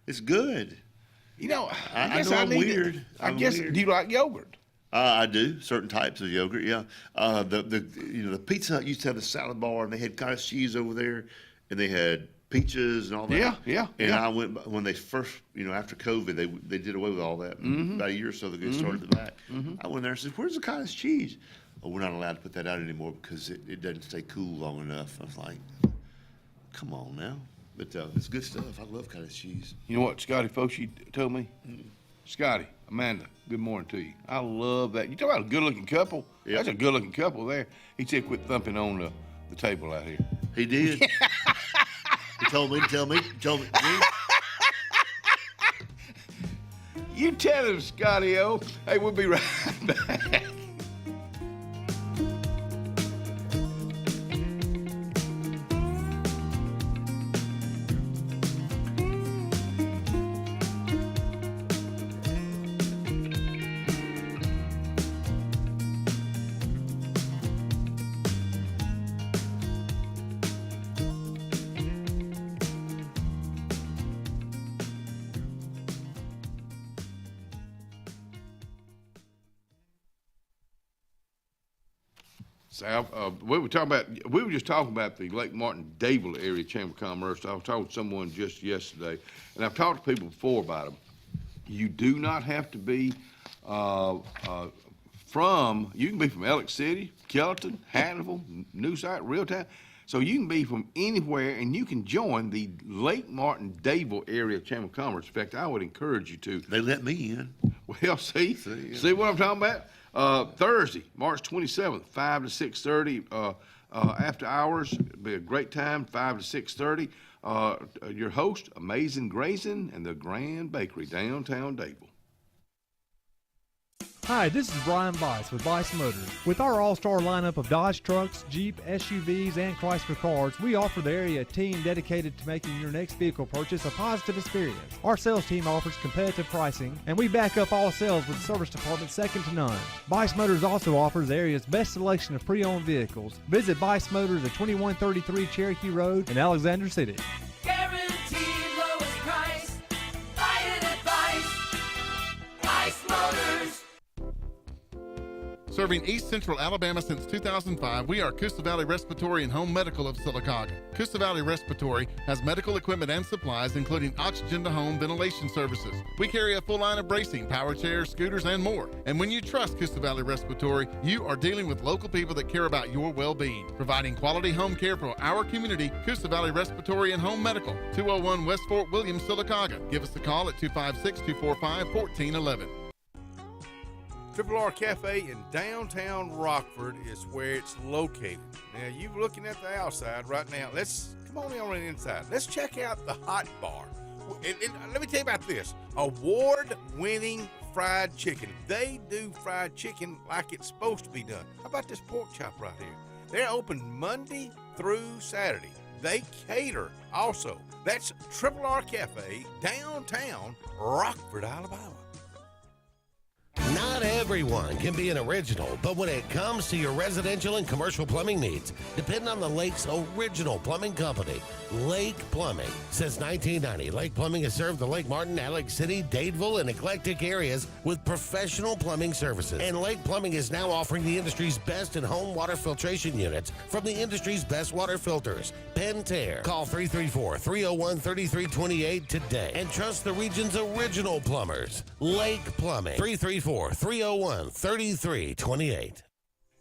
It's good. You know, I know I'm weird. I'm weird. Do you like yogurt? I do. Certain types of yogurt, yeah. The Pizza Hut used to have a salad bar, and they had cottage cheese over there, and they had peaches and all that. Yeah. And I went when they first, after COVID, they did away with all that. About a year or so ago, they started it back. I went there and said, "Where's the cottage cheese?" Oh, we're not allowed to put that out anymore because it doesn't stay cool long enough. I was like, "Come on now." But it's good stuff. I love cottage cheese. You know what Scotty Foshi told me? Scotty, Amanda, good morning to you. I love that. You talk about a good-looking couple? Yep. That's a good-looking couple there. He said quit thumping on the table out here. He did. He told me. You tell him, Scotty-O. Hey, we'll be right back. Sal, we were just talking about the Lake Martin-Dayville area Chamber of Commerce. I was talking to someone just yesterday, and I've talked to people before about them. You do not have to be you can be from Alex City, Kelton, Hannibal, New Site, Reeltown. So you can be from anywhere, and you can join the Lake Martin-Dayville area Chamber of Commerce. In fact, I would encourage you to. They let me in. Well, see what I'm talking about? Thursday, March 27th, 5 to 6:30, after hours. It'll be a great time, 5 to 6:30. Your host, Amazing Grazing and the Grand Bakery, downtown Dayville. Hi, this is Brian Bice with Bice Motors. With our all-star lineup of Dodge trucks, Jeep, SUVs, and Chrysler cars, we offer the area a team dedicated to making your next vehicle purchase a positive experience. Our sales team offers competitive pricing, and we back up all sales with a service department second to none. Bice Motors also offers the area's best selection of pre-owned vehicles. Visit Bice Motors at 2133 Cherokee Road in Alexander City. Guaranteed lowest price. Buy it at Bice Motors. Serving East Central Alabama since 2005, we are Coosa Valley Respiratory and Home Medical of Sylacauga. Coosa Valley Respiratory has medical equipment and supplies, including oxygen-to-home ventilation services. We carry a full line of bracing, power chairs, scooters, and more. And when you trust Coosa Valley Respiratory, you are dealing with local people that care about your well-being. Providing quality home care for our community, Coosa Valley Respiratory and Home Medical, 201 West Fort Williams, Sylacauga. Give us a call at 256-245-1411. Triple R Cafe in downtown Rockford is where it's located. Now, you looking at the outside right now. Come on in on the inside. Let's check out the hot bar. And let me tell you about this. Award-winning fried chicken. They do fried chicken like it's supposed to be done. How about this pork chop right here? They're open Monday through Saturday. They cater also. That's Triple R Cafe, downtown Rockford, Alabama. Not everyone can be an original, but when it comes to your residential and commercial plumbing needs, depend on the Lake's original plumbing company, Lake Plumbing. Since 1990, Lake Plumbing has served the Lake Martin, Alex City, Dadeville, and eclectic areas with professional plumbing services. And Lake Plumbing is now offering the industry's best in-home water filtration units from the industry's best water filters, Pentair. Call 334-301-3328 today and trust the region's original plumbers, Lake Plumbing. 334-301-3328.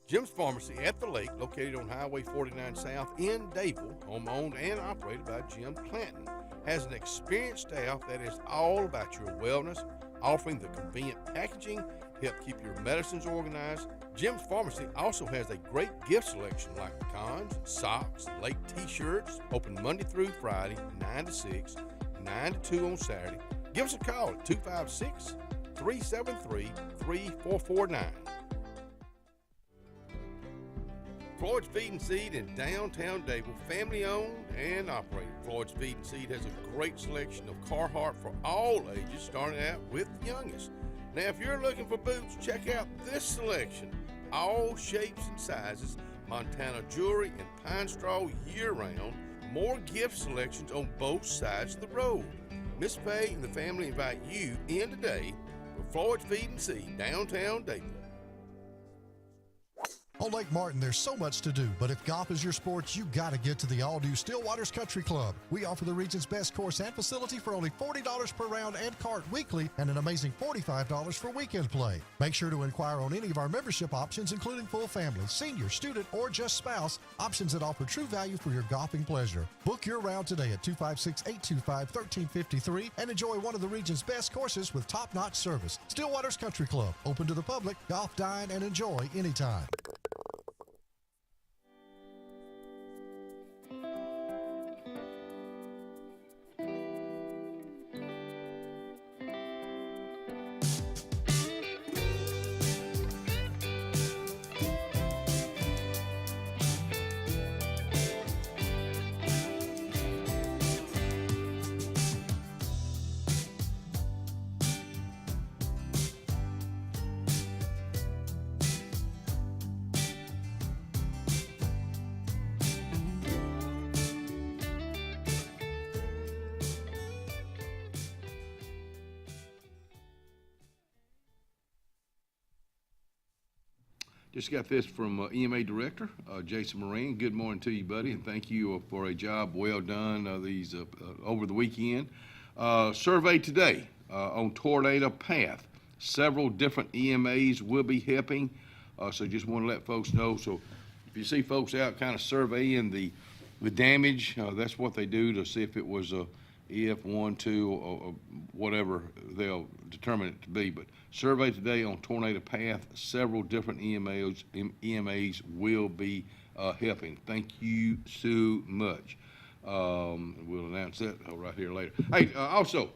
Jim's Pharmacy at the Lake, located on Highway 49 South in Dayville, home-owned and operated by Jim Clanton, has an experienced staff that is all about your wellness, offering the convenient packaging to help keep your medicines organized. Jim's Pharmacy also has a great gift selection like pecans, socks, Lake t-shirts, open Monday through Friday, 9 to 6, 9 to 2 on Saturday. Give us a call at 256-373-3449. Floyd's Feed and Seed in downtown Dayville, family owned and operated. Floyd's Feed and Seed has a great selection of Carhartt for all ages, starting out with the youngest. Now, if you're looking for boots, check out this selection. All shapes and sizes, Montana jewelry and pine straw year-round. More gift selections on both sides of the road. Miss Pay and the family invite you in today for Floyd's Feed and Seed, downtown Dayton. On Lake Martin, there's so much to do, but if golf is your sport, you got to get to the all-new Stillwaters Country Club. We offer the region's best course and facility for only $40 per round and cart weekly, and an amazing $45 for weekend play. Make sure to inquire on any of our membership options, including full family, senior, student, or just spouse, options that offer true value for your golfing pleasure. Book your round today at 256-825-1353 and enjoy one of the region's best courses with top-notch service. Stillwaters Country Club, open to the public, golf, dine, and enjoy anytime. Just got this from EMA Director Jason Moran. Good morning to you, buddy, and thank you for a job well done these over the weekend. Survey today on Tornado Path. Several different EMAs will be helping, so just want to let folks know. So if you see folks out kind of surveying the damage, that's what they do to see if it was a EF 1, 2, or whatever they'll determine it to be. But survey today on Tornado Path. Several different EMAs will be helping. Thank you so much. We'll announce that right here later. Hey, also,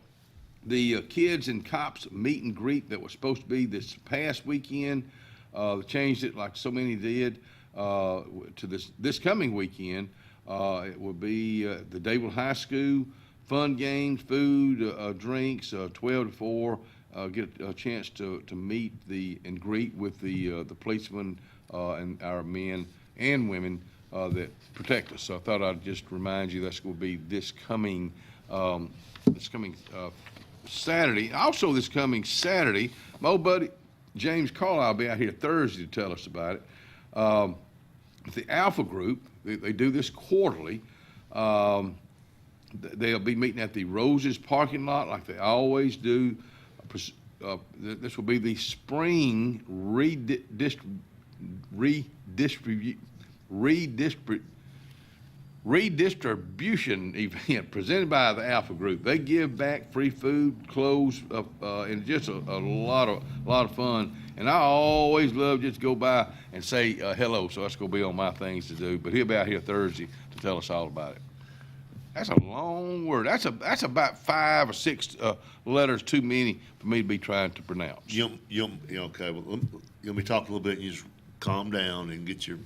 the Kids and Cops meet and greet that was supposed to be this past weekend, changed it like so many did to this coming weekend. It will be the Dayville High School. Fun games, food, drinks, 12 to 4. Get a chance to meet and greet with the policemen and our men and women that protect us. So I thought I'd just remind you that's going to be this coming Saturday. Also, this coming Saturday, my old buddy James Carlisle will be out here Thursday to tell us about it. The Alpha Group, they do this quarterly. They'll be meeting at the Roses parking lot like they always do. This will be the spring redistribution event presented by the Alpha Group. They give back free food, clothes, and just a lot of fun. And I always love just to go by and say hello. So that's going to be on my things to do. But he'll be out here Thursday to tell us all about it. That's a long word. That's about 5 or 6 letters too many for me to be trying to pronounce. Okay. Well, let me talk a little bit. And you just calm down and get your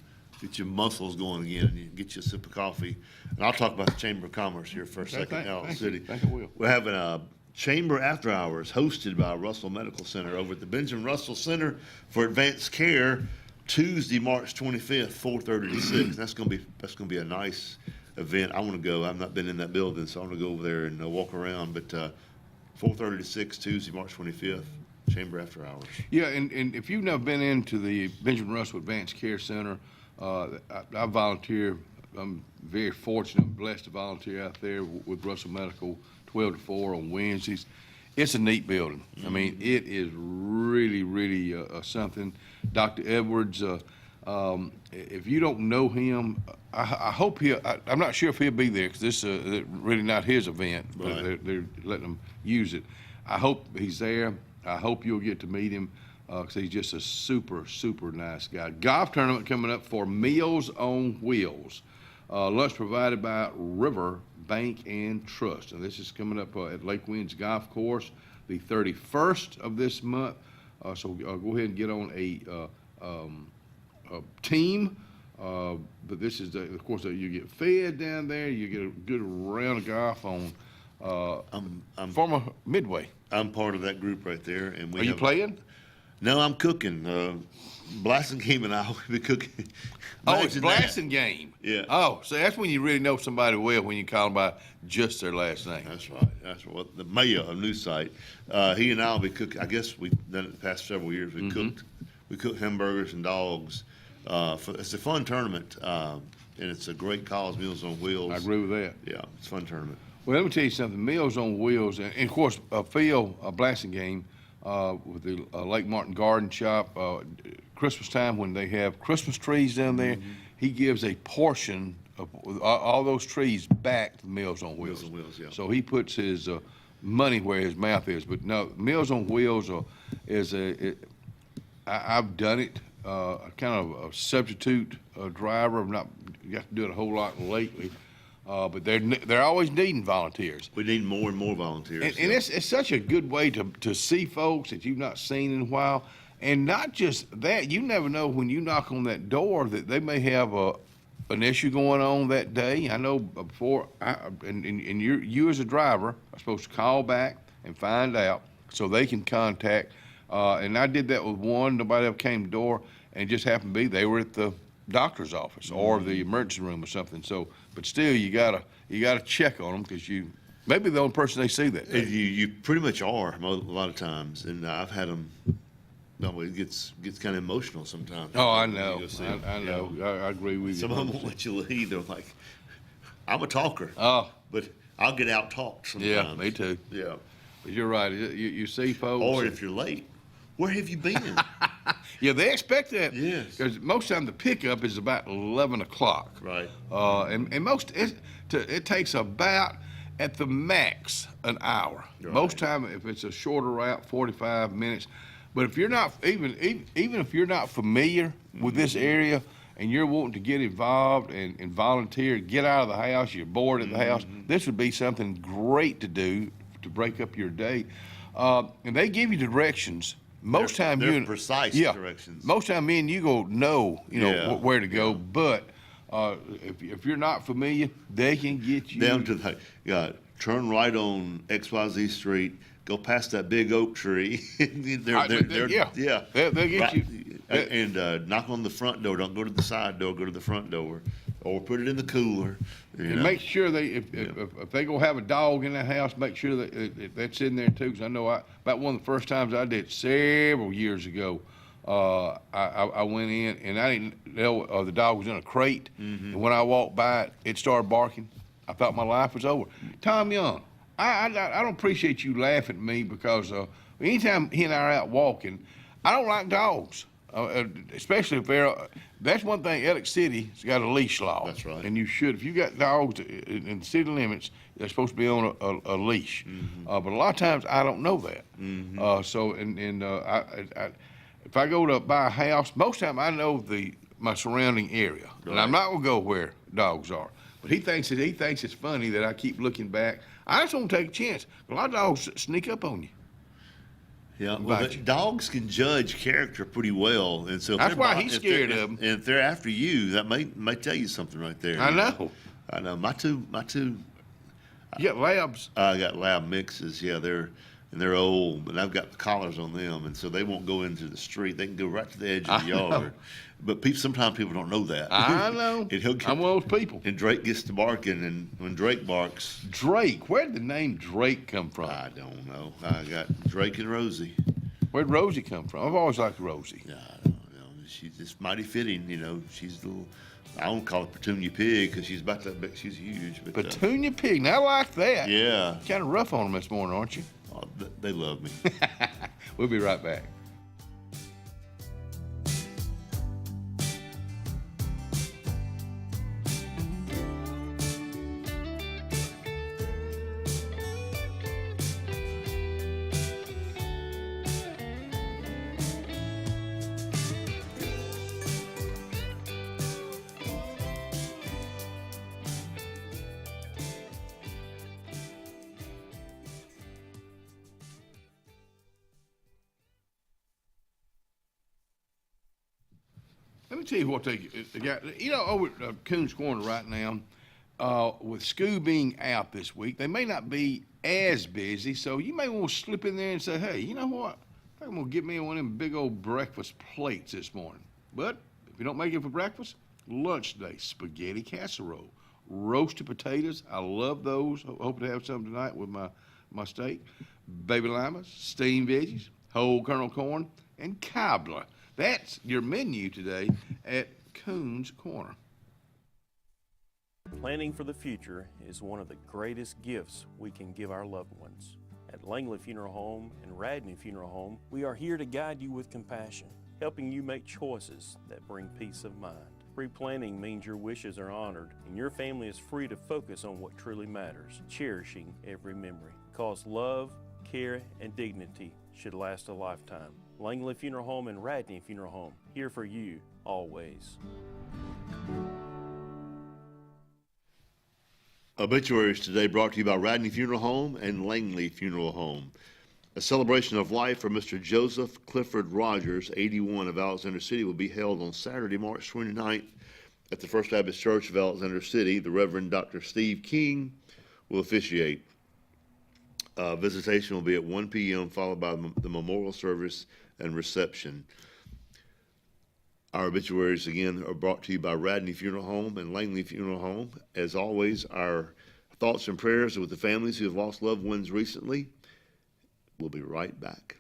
muscles going again. And you get you a sip of coffee. And I'll talk about the Chamber of Commerce here for a second. Now, City. Think I will. We're having a Chamber After Hours hosted by Russell Medical Center over at the Benjamin Russell Center for Advanced Care, Tuesday, March 25th, 4:30 to 6. That's gonna be a nice event. I want to go. I've not been in that building, so I want to go over there and walk around. But 4:30 to 6, Tuesday, March 25th, Chamber After Hours. Yeah, and if you've never been into the Benjamin Russell Advanced Care Center, I volunteer. I'm very fortunate, blessed to volunteer out there with Russell Medical 12 to 4 on Wednesdays. It's a neat building. I mean, it is really, really something. Dr. Edwards, if you don't know him, I hope I'm not sure if he'll be there because this is really not his event, but Right. they're letting him use it. I hope he's there. I hope you'll get to meet him because he's just a super, super nice guy. Golf tournament coming up for Meals on Wheels. Lunch provided by River Bank and Trust. And this is coming up at Lake Winds Golf Course the 31st of this month. So go ahead and get on a team. But this is, of course, you get fed down there. You get a good round of golf on former Midway. I'm part of that group right there, and we. Are you playing? No, I'm cooking. Blasting game and I will be cooking. Oh, it's Imagine blasting that. game. Yeah. Oh, so that's when you really know somebody well, when you call them by just their last name. That's right. That's what the mayor of New Site. He and I will be cooking. I guess we've done it the past several years. We cooked hamburgers and dogs. It's a fun tournament, and it's a great cause. Meals on Wheels. I agree with that. Yeah, it's a fun tournament. Well, let me tell you something. Meals on Wheels, and of course, Phil, a blasting game with the Lake Martin Garden Shop. Christmas time when they have Christmas trees down there, he gives a portion of all those trees back to Meals on Wheels. Meals on Wheels, yeah. So he puts his money where his mouth is. But no, Meals on Wheels I've done it. Kind of a substitute driver. I've not got to do it a whole lot lately. But they're always needing volunteers. We need more and more volunteers. And it's such a good way to see folks that you've not seen in a while. And not just that, you never know when you knock on that door that they may have an issue going on that day. I know before, and you as a driver are supposed to call back and find out so they can contact. And I did that with one. Nobody ever came to the door, and it just happened to be they were at the doctor's office or the emergency room or something. So, but still, you gotta check on them because you maybe the only person they see that day. You pretty much are a lot of times, and I've had them. No, it gets kind of emotional sometimes. Oh, I know. I know. I agree with you. Some of them won't let you leave. They're like, I'm a talker. Oh, but I'll get out talked sometimes. Yeah, me too. Yeah, but you're right. You see folks, or if you're late, where have you been? Yeah, they expect that. Yes. Because most time the pickup is about 11 o'clock. Right. And most it takes about at the max an hour. Right. Most time if it's a shorter route, 45 minutes. But if you're not even if you're not familiar with this area and you're wanting to get involved and volunteer, get out of the house, you're bored at the house, this would be something great to do to break up your day. And they give you directions. Most time they're you precise directions. Most time me and you go know where to go, but if you're not familiar, they can get you down to the turn right on XYZ Street. Go past that big oak tree. They'll get you. And knock on the front door. Don't go to the side door. Go to the front door, or put it in the cooler. And make sure if they go have a dog in that house, make sure that that's in there too. Because I know about one of the first times I did several years ago, I went in and I didn't know the dog was in a crate. And when I walked by it started barking. I thought my life was over. Tom Young. I don't appreciate you laughing at me because anytime he and I are out walking, I don't like dogs, especially if that's one thing. Ellick City's got a leash law. That's right. And you should, if you got dogs in the city limits, they're supposed to be on a leash. But a lot of times I don't know that. If I go to buy a house, most of the time I know my surrounding area, and I'm not gonna go where dogs are. But he thinks it's funny that I keep looking back. I just don't take a chance. A lot of dogs sneak up on you. Yeah, well, dogs can judge character pretty well, and so that's why he's scared of them. And if they're after you, that may tell you something right there. I know. I know. My two. You got labs. I got lab mixes. Yeah, they're old, and I've got collars on them, and so they won't go into the street. They can go right to the edge of the yard. But sometimes people don't know that. I know. I'm one of those people. And Drake gets to barking, and when Drake barks. Drake? Where'd the name Drake come from? I don't know. I got Drake and Rosie. Where'd Rosie come from? I've always liked Rosie. Yeah, I don't know. She's just mighty fitting, She's a little. I don't call her Petunia Pig because she's about that big. She's huge. But, Petunia Pig. Now I like that. Yeah. Kind of rough on them this morning, aren't you? Oh, they love me. We'll be right back. Let me tell you what they got. Over at Coons Corner right now, with school being out this week, they may not be as busy, so you may want to slip in there and say, hey, you know what? I think I'm going to get me one of them big old breakfast plates this morning. But if you don't make it for breakfast, lunch today, spaghetti casserole, roasted potatoes. I love those. Hope to have some tonight with my steak. Baby limas, steamed veggies, whole kernel corn, and cobbler. That's your menu today at Coons Corner. Planning for the future is one of the greatest gifts we can give our loved ones. At Langley Funeral Home and Radney Funeral Home, we are here to guide you with compassion, helping you make choices that bring peace of mind. Pre-planning means your wishes are honored and your family is free to focus on what truly matters, cherishing every memory. Because love, care, and dignity should last a lifetime. Langley Funeral Home and Radney Funeral Home, here for you, always. Obituaries today brought to you by Radney Funeral Home and Langley Funeral Home. A celebration of life for Mr. Joseph Clifford Rogers, 81, of Alexander City, will be held on Saturday, March 29th at the First Baptist Church of Alexander City. The Reverend Dr. Steve King will officiate. Visitation will be at 1 p.m., followed by the memorial service and reception. Our obituaries, again, are brought to you by Radney Funeral Home and Langley Funeral Home. As always, our thoughts and prayers are with the families who have lost loved ones recently. We'll be right back.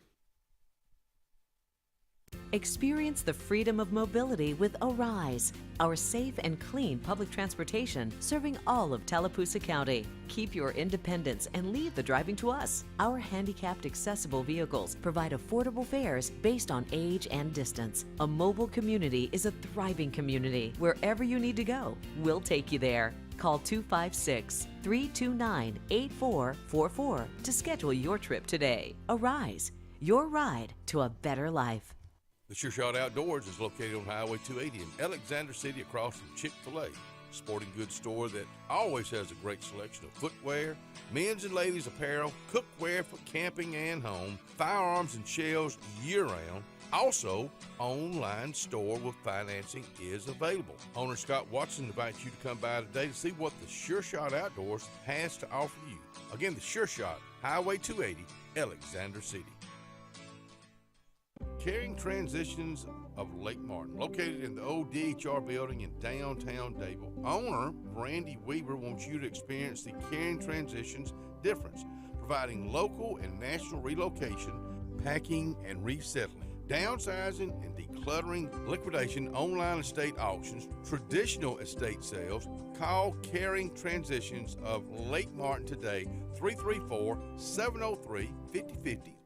Experience the freedom of mobility with Arise, our safe and clean public transportation serving all of Tallapoosa County. Keep your independence and leave the driving to us. Our handicapped accessible vehicles provide affordable fares based on age and distance. A mobile community is a thriving community. Wherever you need to go, we'll take you there. Call 256-329-8444 to schedule your trip today. Arise, your ride to a better life. The Sure Shot Outdoors is located on Highway 280 in Alexander City across from Chick-fil-A. Sporting goods store that always has a great selection of footwear, men's and ladies apparel, cookware for camping and home, firearms and shells year-round. Also, online store with financing is available. Owner Scott Watson invites you to come by today to see what the Sure Shot Outdoors has to offer you. Again, the Sure Shot, Highway 280, Alexander City. Caring Transitions of Lake Martin, located in the old DHR building in downtown Dable. Owner Randy Weaver wants you to experience the Caring Transitions difference, providing local and national relocation, packing and resettling, downsizing and decluttering, liquidation, online estate auctions, traditional estate sales. Call Caring Transitions of Lake Martin today, 334-703-5050.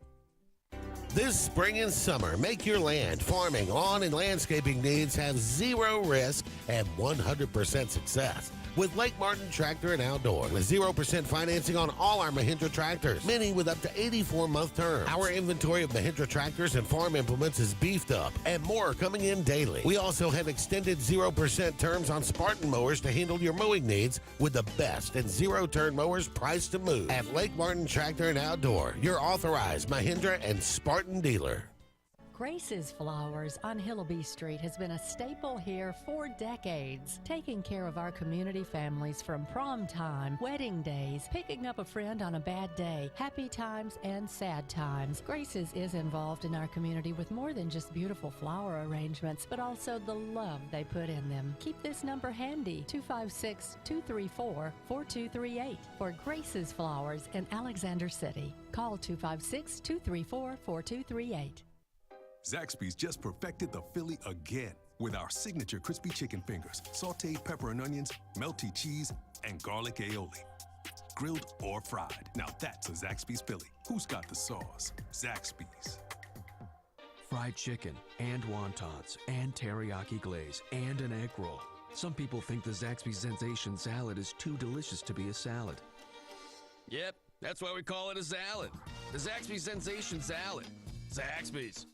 This spring and summer, make your land, farming, lawn, and landscaping needs have zero risk and 100% success with Lake Martin Tractor and Outdoor, with 0% financing on all our Mahindra tractors, many with up to 84-month terms. Our inventory of Mahindra tractors and farm implements is beefed up, and more are coming in daily. We also have extended 0% terms on Spartan mowers to handle your mowing needs with the best and zero-turn mowers priced to move. At Lake Martin Tractor and Outdoor, your authorized Mahindra and Spartan dealer. Grace's Flowers on Hillaby Street has been a staple here for decades, taking care of our community families from prom time, wedding days, picking up a friend on a bad day, happy times, and sad times. Grace's is involved in our community with more than just beautiful flower arrangements, but also the love they put in them. Keep this number handy, 256-234-4238 for Grace's Flowers in Alexander City. Call 256-234-4238. Zaxby's just perfected the Philly again with our signature crispy chicken fingers, sauteed pepper and onions, melty cheese, and garlic aioli. Grilled or fried. Now that's a Zaxby's Philly. Who's got the sauce? Zaxby's. Fried chicken and wontons and teriyaki glaze and an egg roll. Some people think the Zaxby's Sensation salad is too delicious to be a salad. Yep, that's why we call it a salad. The Zaxby's Sensation Salad. Zaxby's.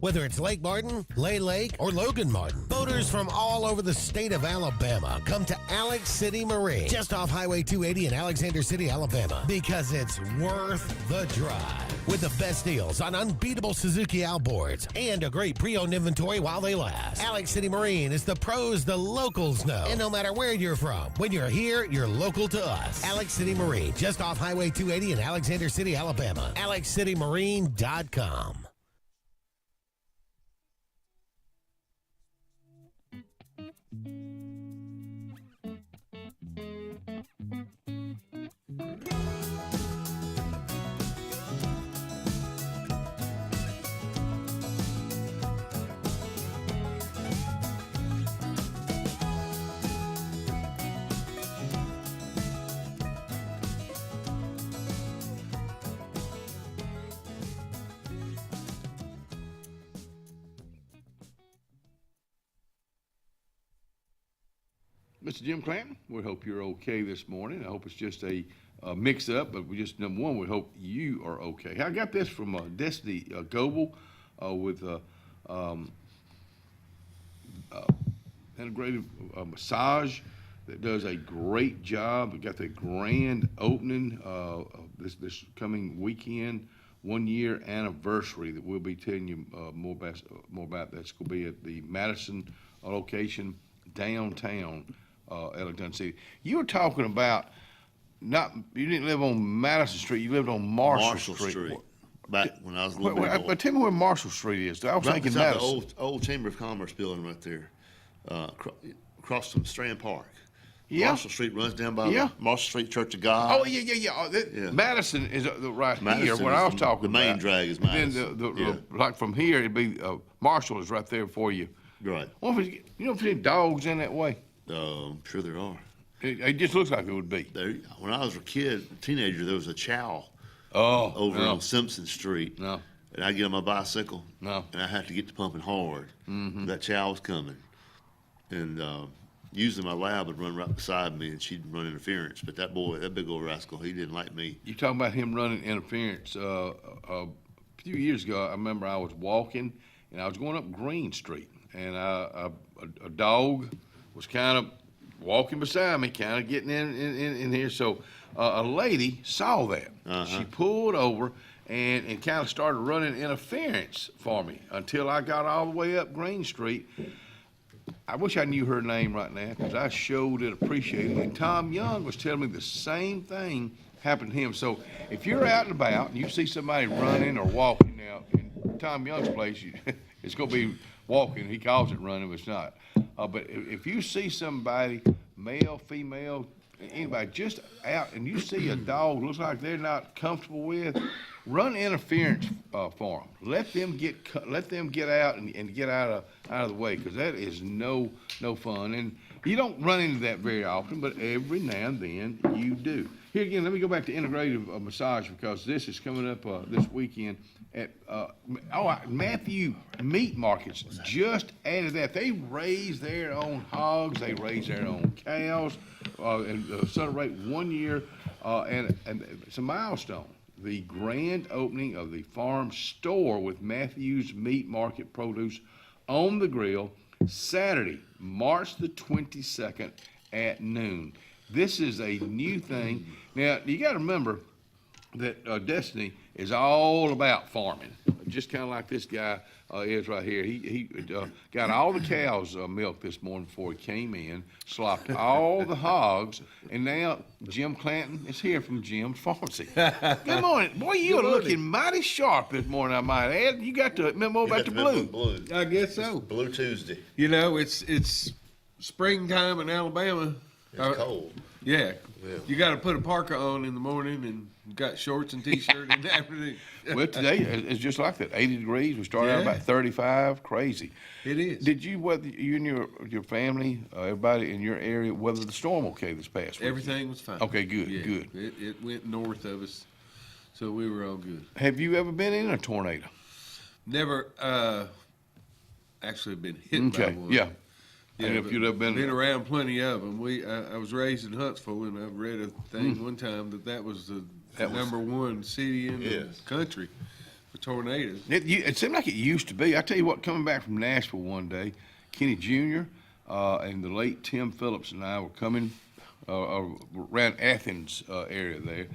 Whether it's Lake Martin, Lay Lake, or Logan Martin, boaters from all over the state of Alabama come to Alex City Marine, just off Highway 280 in Alexander City, Alabama, because it's worth the drive. With the best deals on unbeatable Suzuki outboards and a great pre-owned inventory while they last. Alex City Marine is the pros the locals know. And no matter where you're from, when you're here, you're local to us. Alex City Marine, just off Highway 280 in Alexander City, Alabama. AlexCityMarine.com. Mr. Jim Clanton, we hope you're okay this morning. I hope it's just a mix-up, but we just, number one, we hope you are okay. I got this from Destiny Goebel with integrative massage that does a great job. We got the grand opening this coming weekend, 1 year anniversary that we'll be telling you more about. That's going to be at the Madison location downtown. Alexander City. You were talking about you didn't live on Madison Street, you lived on Marshall Street. Back when I was a little bit but tell me where Marshall Street is. I was thinking Madison. The old Chamber of Commerce building right there, across from Strand Park. Yeah. Marshall Street runs down by the Marshall Street Church of God. Oh, yeah. Madison is right here, where I was talking about. The main drag is Madison. Then like from here, it'd be Marshall is right there for you. Right. Well, you know if there's any dogs in that way? I'm sure there are. It just looks like it would be. When I was a teenager, there was a chow over on Simpson Street. No. And I'd get on my bicycle. No. And I had to get to pumping hard. Mm-hmm. That chow was coming. And usually my lab would run right beside me, and she'd run interference. But that big old rascal, he didn't like me. You talking about him running interference. A few years ago, I remember I was walking, and I was going up Green Street. And a dog was kind of walking beside me, kind of getting in here. So a lady saw that. She pulled over and kind of started running interference for me until I got all the way up Green Street. I wish I knew her name right now because I sure did appreciate it. And Tom Young was telling me the same thing happened to him. So if you're out and about and you see somebody running or walking, now in Tom Young's place, it's going to be walking. He calls it running, but it's not. But if you see somebody, male, female, anybody, just out and you see a dog looks like they're not comfortable with, run interference for them. Let them get out and get out of the way, because that is no fun. And you don't run into that very often, but every now and then you do. Here again, let me go back to integrative massage, because this is coming up this weekend at Matthew Meat Markets. Just added that. They raise their own hogs, they raise their own cows, and celebrate 1 year, and it's a milestone. The grand opening of the farm store with Matthew's Meat Market produce on the grill, Saturday, March the 22nd at noon. This is a new thing. Now, you got to remember that Destiny is all about farming, just kind of like this guy is right here. He got all the cows milked this morning before he came in, slopped all the hogs, and now Jim Clanton is here from Jim's Pharmacy. Good morning. Boy, you're looking mighty sharp this morning, I might add. You got to remember about the blue. I guess so. Blue Tuesday. You know, it's springtime in Alabama. It's cold. Yeah. You got to put a parka on in the morning and got shorts and T-shirt in the afternoon. Well, today it's just like that. 80 degrees. We started out about 35. Crazy. It is. Did you, whether you and your family, everybody in your area, weather the storm okay this past week? Everything was fine. Okay, good, Yeah, good. It went north of us, so we were all good. Have you ever been in a tornado? Never actually been hit by one. Yeah. Yeah, and if you'd have been around plenty of them. I was raised in Huntsville, and I read a thing one time that was the number one city in the country. for tornadoes. It seemed like it used to be. I tell you what, coming back from Nashville one day, Kenny Jr. And the late Tim Phillips and I were coming around Athens area there,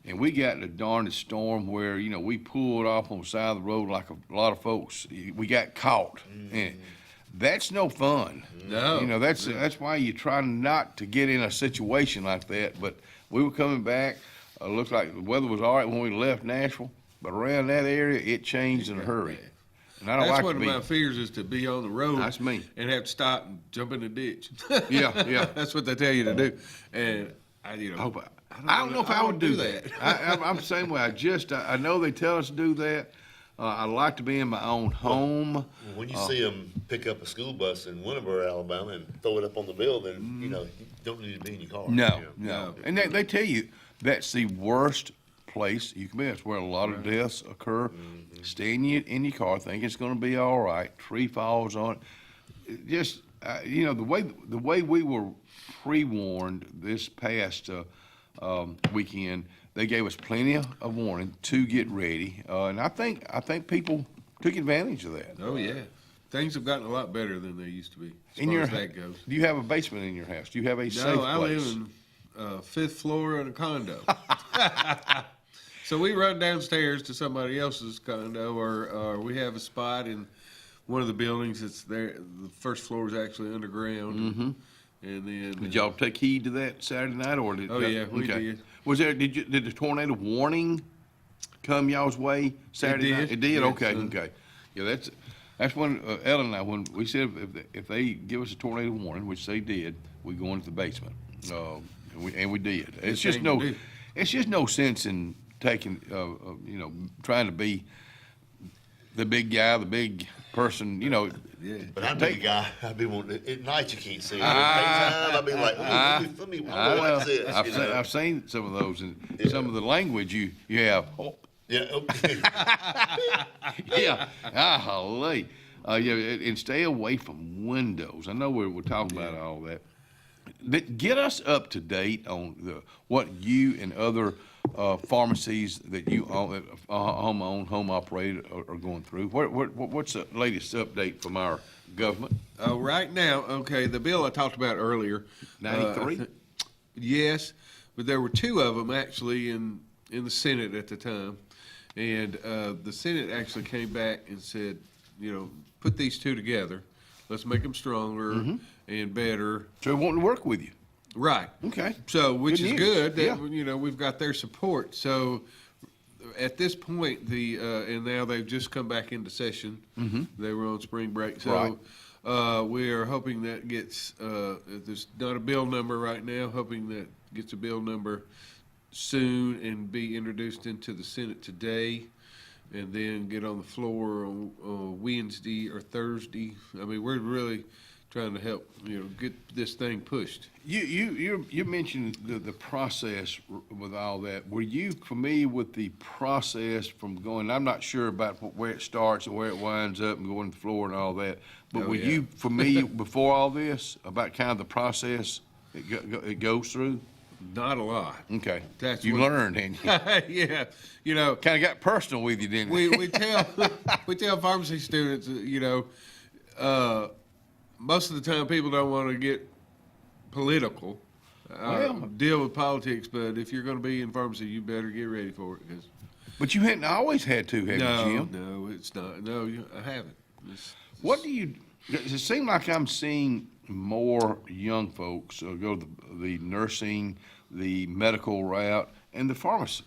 and we got in a darndest storm where, you know, we pulled off on the side of the road like a lot of folks. We got caught in it. That's no fun. No. You know, that's why you try not to get in a situation like that. But we were coming back. Looked like the weather was all right when we left Nashville, but around that area, it changed in a hurry. And I don't That's like one to of be. my fears is to be on the road. That's me. And have to stop and jump in the ditch. Yeah. That's what they tell you to do. And I don't know if I would do that. I'm the same way. I know they tell us to do that. I like to be in my own home. When you see them pick up a school bus in Winterboro, Alabama, and throw it up on the building, you know, you don't need to be in your car. No. And they tell you that's the worst place you can be. That's where a lot of deaths occur. Stay in your car, think it's going to be all right. Tree falls on it. Just you know, the way we were pre-warned this past weekend, they gave us plenty of warning to get ready, and I think people took advantage of that. Oh yeah, things have gotten a lot better than they used to be. That goes. Do you have a basement in your house? Do you have a safe place? No, I live in 5th floor in a condo. So we run downstairs to somebody else's condo, or we have a spot in one of the buildings that's there. The first floor is actually underground. And then did y'all take heed to that Saturday night, or did? Oh yeah, we did. Was there? Did the tornado warning come y'all's way Saturday night? It did. Yeah, Okay. Yeah, that's when Ellen and I, when we said if they give us a tornado warning, which they did, we go into the basement, and we did. It's just no sense in taking you know, trying to be the big guy, the big person, you know. Yeah. But I'm the big guy. I'd be wanting at night you can't see it. Daytime I'd be like, let me watch this. I've seen some of those, and some of the language you have. Oh. Yeah. Okay. Yeah. Golly. And stay away from windows. I know we're talking about all that. But get us up to date on what you and other pharmacies that you own, home operated, are going through. What's the latest update from our government? Right now, okay, the bill I talked about earlier. 93? Yes, but there were two of them actually in the Senate at the time. And the Senate actually came back and said, you know, put these two together. Let's make them stronger and better. So they want to work with you. Right. Okay. So, which Good is news. good that, Yeah. you know, we've got their support. So at this point, and now they've just come back into session. They were on spring break. So we are hoping that gets, there's not a bill number right now, hoping that gets a bill number soon and be introduced into the Senate today, and then get on the floor on Wednesday or Thursday. I mean, we're really trying to help, you know, get this thing pushed. You mentioned the process with all that. Were you familiar with the process from going? I'm not sure about where it starts and where it winds up and going to the floor and all that. But were you familiar before all this about kind of the process it goes through? Not a lot. Okay. That's you learned, didn't you? Yeah. You know, kind of got personal with you, didn't we? We tell pharmacy students, you know, most of the time people don't want to get political, deal with politics, but if you're going to be in pharmacy, you better get ready for it. But you hadn't always had to, have you, Jim? No, it's not. No, I haven't. What do you, does it seem like I'm seeing more young folks go the nursing, the medical route, and the pharmacy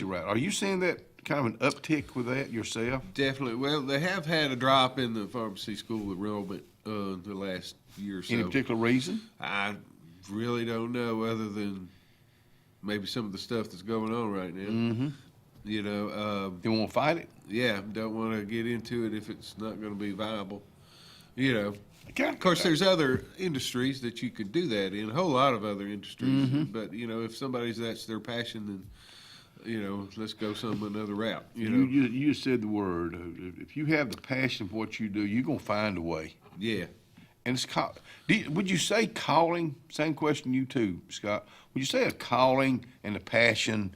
route? Are you seeing that kind of an uptick with that yourself? Definitely. Well, they have had a drop in the pharmacy school enrollment the last year or so. Any particular reason? I really don't know, other than maybe some of the stuff that's going on right now. You know, you won't fight it. Yeah, don't want to get into it if it's not going to be viable. You know, of course, there's other industries that you could do that in. A whole lot of other industries, but you know, if that's their passion, then you know, let's go another route. You said the word. If you have the passion for what you do, you're gonna find a way. Yeah. And it's would you say calling? Same question you too, Scott. Would you say a calling and a passion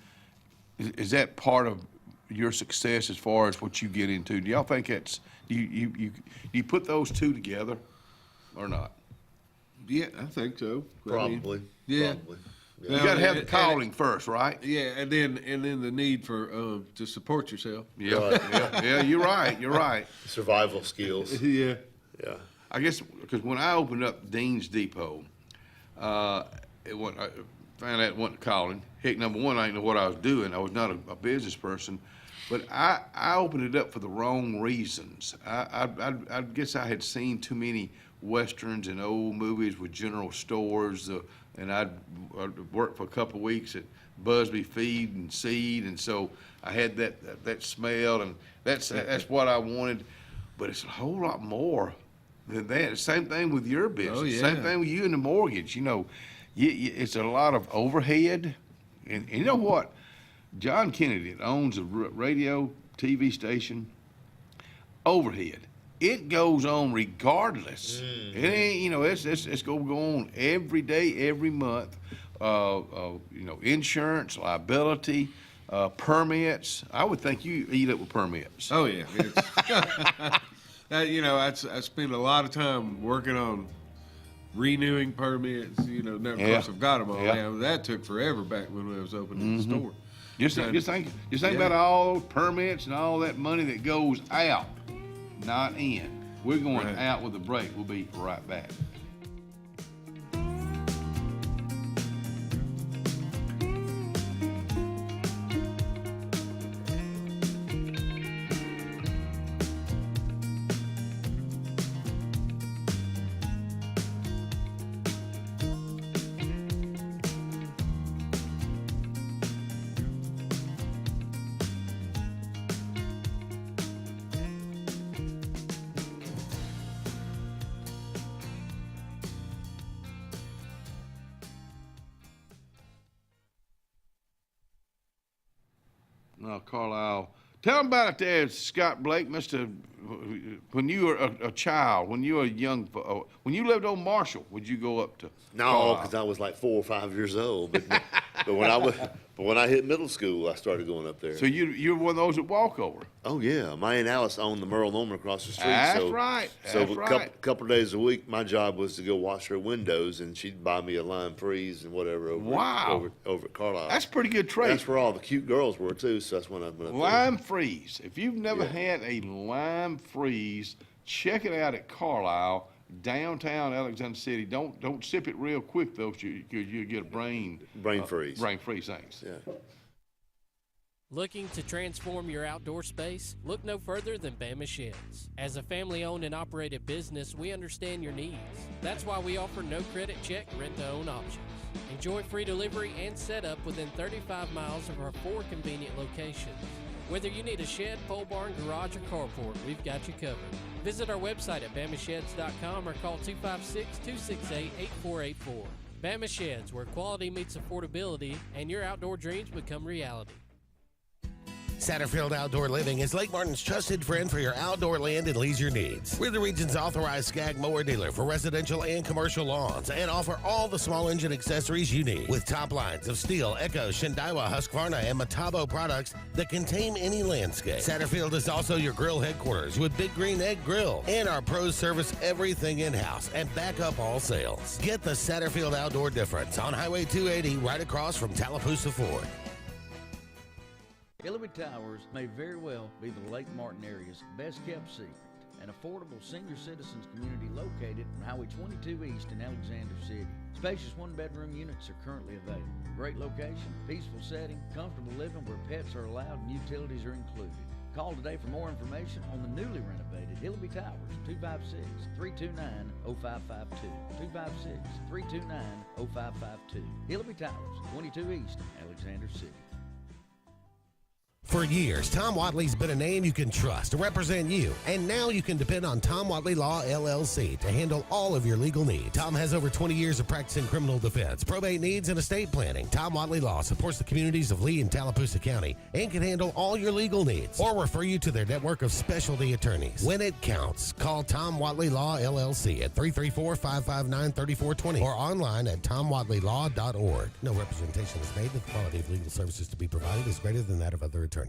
is that part of your success as far as what you get into? Do y'all think that's, do you put those two together or not? Yeah, I think so. Probably. Yeah. Probably. You got to have the calling first, right? Yeah, and then the need for to support yourself. Yeah, yeah, you're right. You're right. Survival skills. Yeah. Yeah. I guess because when I opened up Dean's Depot, I found out it wasn't calling. Heck, number one, I didn't know what I was doing. I was not a business person, but I opened it up for the wrong reasons. I guess I had seen too many westerns and old movies with general stores, and I'd worked for a couple of weeks at Busby Feed and Seed, and so I had that smell, and that's what I wanted. But it's a whole lot more than that. Same thing with your business. Oh, yeah. Same thing with you in the mortgage. You know, it's a lot of overhead, and you know what? John Kennedy that owns a radio, TV station, overhead. It goes on regardless. It ain't, you know, it's gonna go on every day, every month. You know, insurance, liability, permits. I would think you eat up with permits. Oh yeah. You know, I spend a lot of time working on renewing permits. You know, now, of course I've got them all now. That took forever back when I was opening the store. Just think about all those permits and all that money that goes out, not in. We're going out with a break. We'll be right back. Carlisle. Tell them about it there, Scott Blake, when you were a child, when you were young, when you lived on Marshall, would you go up to No, because I was like 4 or 5 years old. But when I hit middle school, I started going up there. So you were one of those that walk over? Oh yeah, my Aunt Alice owned the Merle Norman across the street. That's right. So a couple of days a week, my job was to go wash her windows, and she'd buy me a lime freeze and whatever over at Carlisle. That's pretty good trade. That's where all the cute girls were too. So that's when I went up Lime freeze. If you've never had a lime freeze, check it out at Carlisle, downtown Alexander City. Don't sip it real quick though, because you get a brain freeze. Brain freeze, thanks. Yeah. Looking to transform your outdoor space? Look no further than Bama Sheds. As a family-owned and operated business, we understand your needs. That's why we offer no credit check, rent-to-own options. Enjoy free delivery and setup within 35 miles of our 4 convenient locations. Whether you need a shed, pole barn, garage, or carport, we've got you covered. Visit our website at BamaSheds.com or call 256-268-8484. Bama Sheds, where quality meets affordability and your outdoor dreams become reality. Satterfield Outdoor Living is Lake Martin's trusted friend for your outdoor land and leisure needs. We're the region's authorized Skag mower dealer for residential and commercial lawns and offer all the small engine accessories you need with top lines of Steel, Echo, Shindaiwa, Husqvarna, and Metabo products that can tame any landscape. Satterfield is also your grill headquarters with Big Green Egg Grill, and our pros service everything in-house and back up all sales. Get the Satterfield Outdoor difference on Highway 280 right across from Tallapoosa Ford. Hillary Towers may very well be the Lake Martin area's best kept secret. An affordable senior citizens community located on Highway 22 East in Alexander City. Spacious one-bedroom units are currently available. Great location, peaceful setting, comfortable living where pets are allowed and utilities are included. Call today for more information on the newly renovated Hillary Towers, 256-329-0552. 256-329-0552. Hillary Towers, 22 East, Alexander City. For years, Tom Watley's been a name you can trust to represent you. And now you can depend on Tom Watley Law, LLC to handle all of your legal needs. Tom has over 20 years of practice in criminal defense, probate needs, and estate planning. Tom Watley Law supports the communities of Lee and Tallapoosa County and can handle all your legal needs or refer you to their network of specialty attorneys. When it counts, call Tom Watley Law, LLC at 334-559-3420 or online at tomwatleylaw.org. No representation is made that the quality of legal services to be provided is greater than that of other attorneys.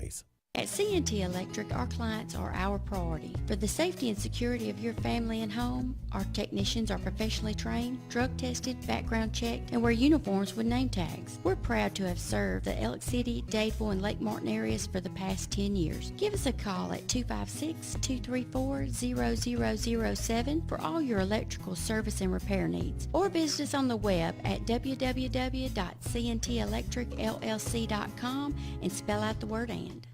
At C&T Electric, our clients are our priority. For the safety and security of your family and home, our technicians are professionally trained, drug tested, background checked, and wear uniforms with name tags. We're proud to have served the Elk City, Dadeville, and Lake Martin areas for the past 10 years. Give us a call at 256-234-0007 for all your electrical service and repair needs, or visit us on the web at www.cntelectricllc.com and spell out the word "and."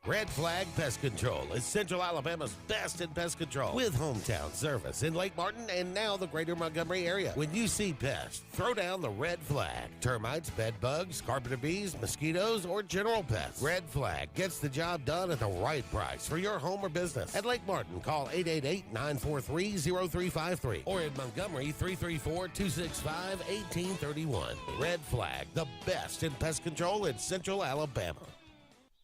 Red Flag Pest Control is Central Alabama's best in pest control, with hometown service in Lake Martin and now the greater Montgomery area. When you see pests, throw down the red flag. Termites, bed bugs, carpenter bees, mosquitoes, or general pests. Red Flag gets the job done at the right price for your home or business. At Lake Martin, call 888-943-0353 or in Montgomery, 334-265-1831. Red Flag, the best in pest control in Central Alabama.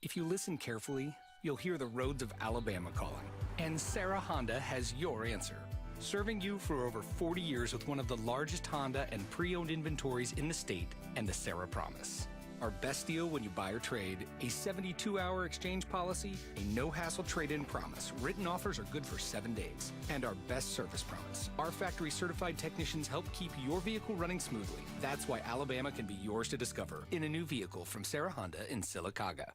If you listen carefully, you'll hear the roads of Alabama calling. And Sarah Honda has your answer. Serving you for over 40 years with one of the largest Honda and pre-owned inventories in the state and the Sarah Promise. Our best deal when you buy or trade, a 72-hour exchange policy, a no-hassle trade-in promise. Written offers are good for 7 days. And our best service promise. Our factory-certified technicians help keep your vehicle running smoothly. That's why Alabama can be yours to discover in a new vehicle from Sarah Honda in Sylacauga.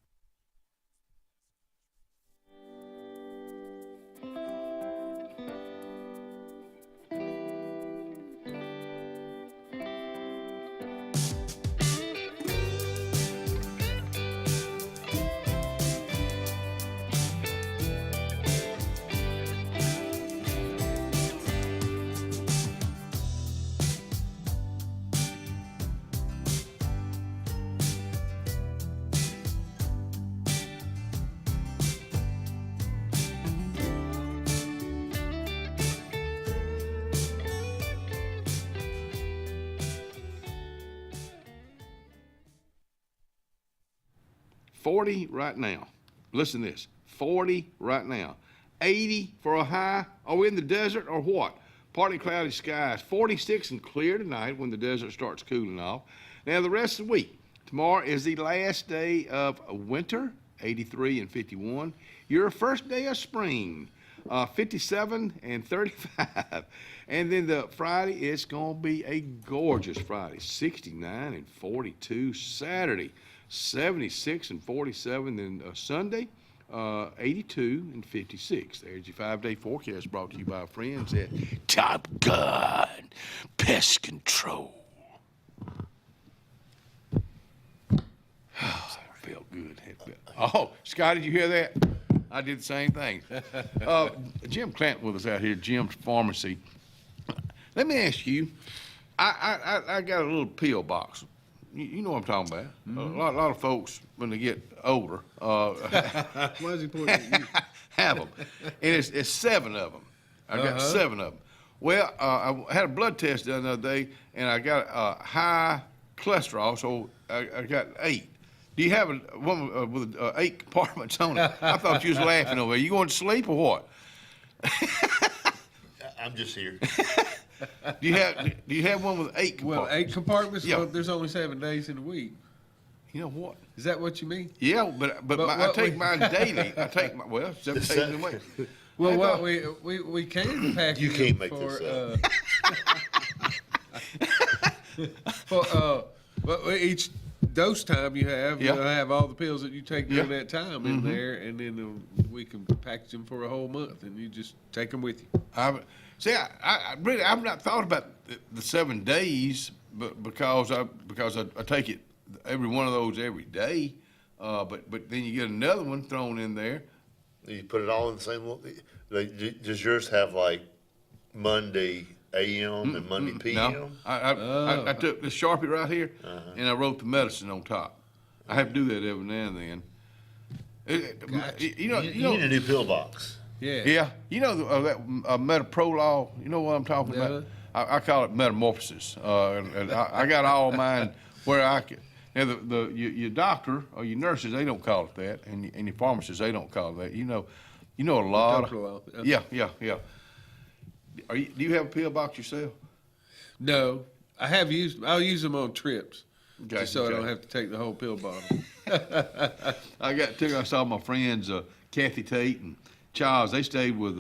$40 right now. Listen to this. 40 right now. 80 for a high. Are we in the desert or what? Partly cloudy skies. 46 and clear tonight when the desert starts cooling off. Now the rest of the week. Tomorrow is the last day of winter. 83 and 51. Your first day of spring. 57 and 35. And then the Friday, it's going to be a gorgeous Friday. 69 and 42. Saturday, 76 and 47. Then Sunday, 82 and 56. There's your 5-day forecast brought to you by our friends at Top Gun Pest Control. Oh, that felt good. Oh, Scott, did you hear that? I did the same thing. Jim Clanton with us out here, Jim's Pharmacy. Let me ask you, I got a little pill box. You know what I'm talking about. Mm-hmm. A lot of folks, when they get older, why is he pointing at you? have them. And it's 7 of them. I got 7 of them. Well, I had a blood test the other day, and I got high cholesterol, so I got 8. Do you have one with 8 compartments on it? I thought you was laughing over there. You going to sleep or what? I'm just here. Do you have one with 8 compartments? Well, 8 compartments? Yeah. Well, there's only 7 days in a week. You know what? Is that what you mean? Yeah, but I take mine daily. I take 7 days in a week. Well, what we can package you can't make for, this up. Well, each dose time you have, Yeah. you'll have all the pills that you take during that time in Mm-hmm. there, and then we can package them for a whole month, and you just take them with you. I really I've not thought about the 7 days, but because I take it every one of those every day, but then you get another one thrown in there. You put it all in the same one. Does yours have like Monday AM and Monday PM? No, I took the Sharpie right here, and I wrote the medicine on top. I have to do that every now and then. You need a new pill box. Yeah. You know that metaprolol. You know what I'm talking about? I call it metamorphosis. And I got all mine where I can. Now your doctor or your nurses, they don't call it that, and your pharmacists, they don't call it that. You know a lot. Yeah. Do you have a pill box yourself? No, I'll use them on trips, just so I don't have to take the whole pill bottle. I saw my friends, Kathy Tate and Charles. They stayed with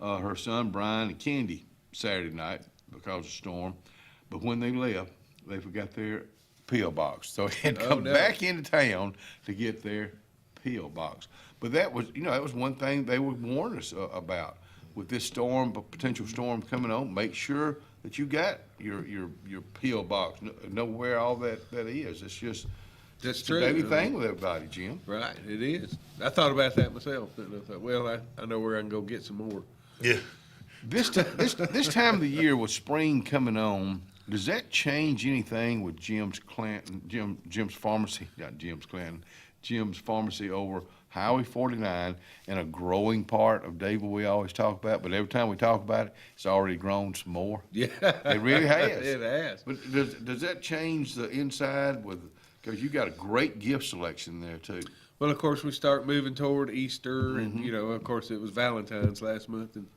her son, Brian, and Candy Saturday night because of storm. But when they left, they forgot their P.O. box. So they had to come back into town to get their P.O. box. But that was one thing they would warn us about. With this storm, a potential storm coming on, make sure that you got your P.O. box. Know where all that is. It's just That's it's true. a daily thing with everybody, Jim. Right, it is. I thought about that myself. And I thought, well, I know where I can go get some more. Yeah. This time of the year with spring coming on, does that change anything with Jim's pharmacy? Not Jim's Clanton. Jim's pharmacy over Highway 49 and a growing part of Davie we always talk about, but every time we talk about it, it's already grown some more. Yeah. It really has. It has. But does that change the inside because you got a great gift selection there too? Well, of course, we start moving toward Easter, and, of course, it was Valentine's last month, and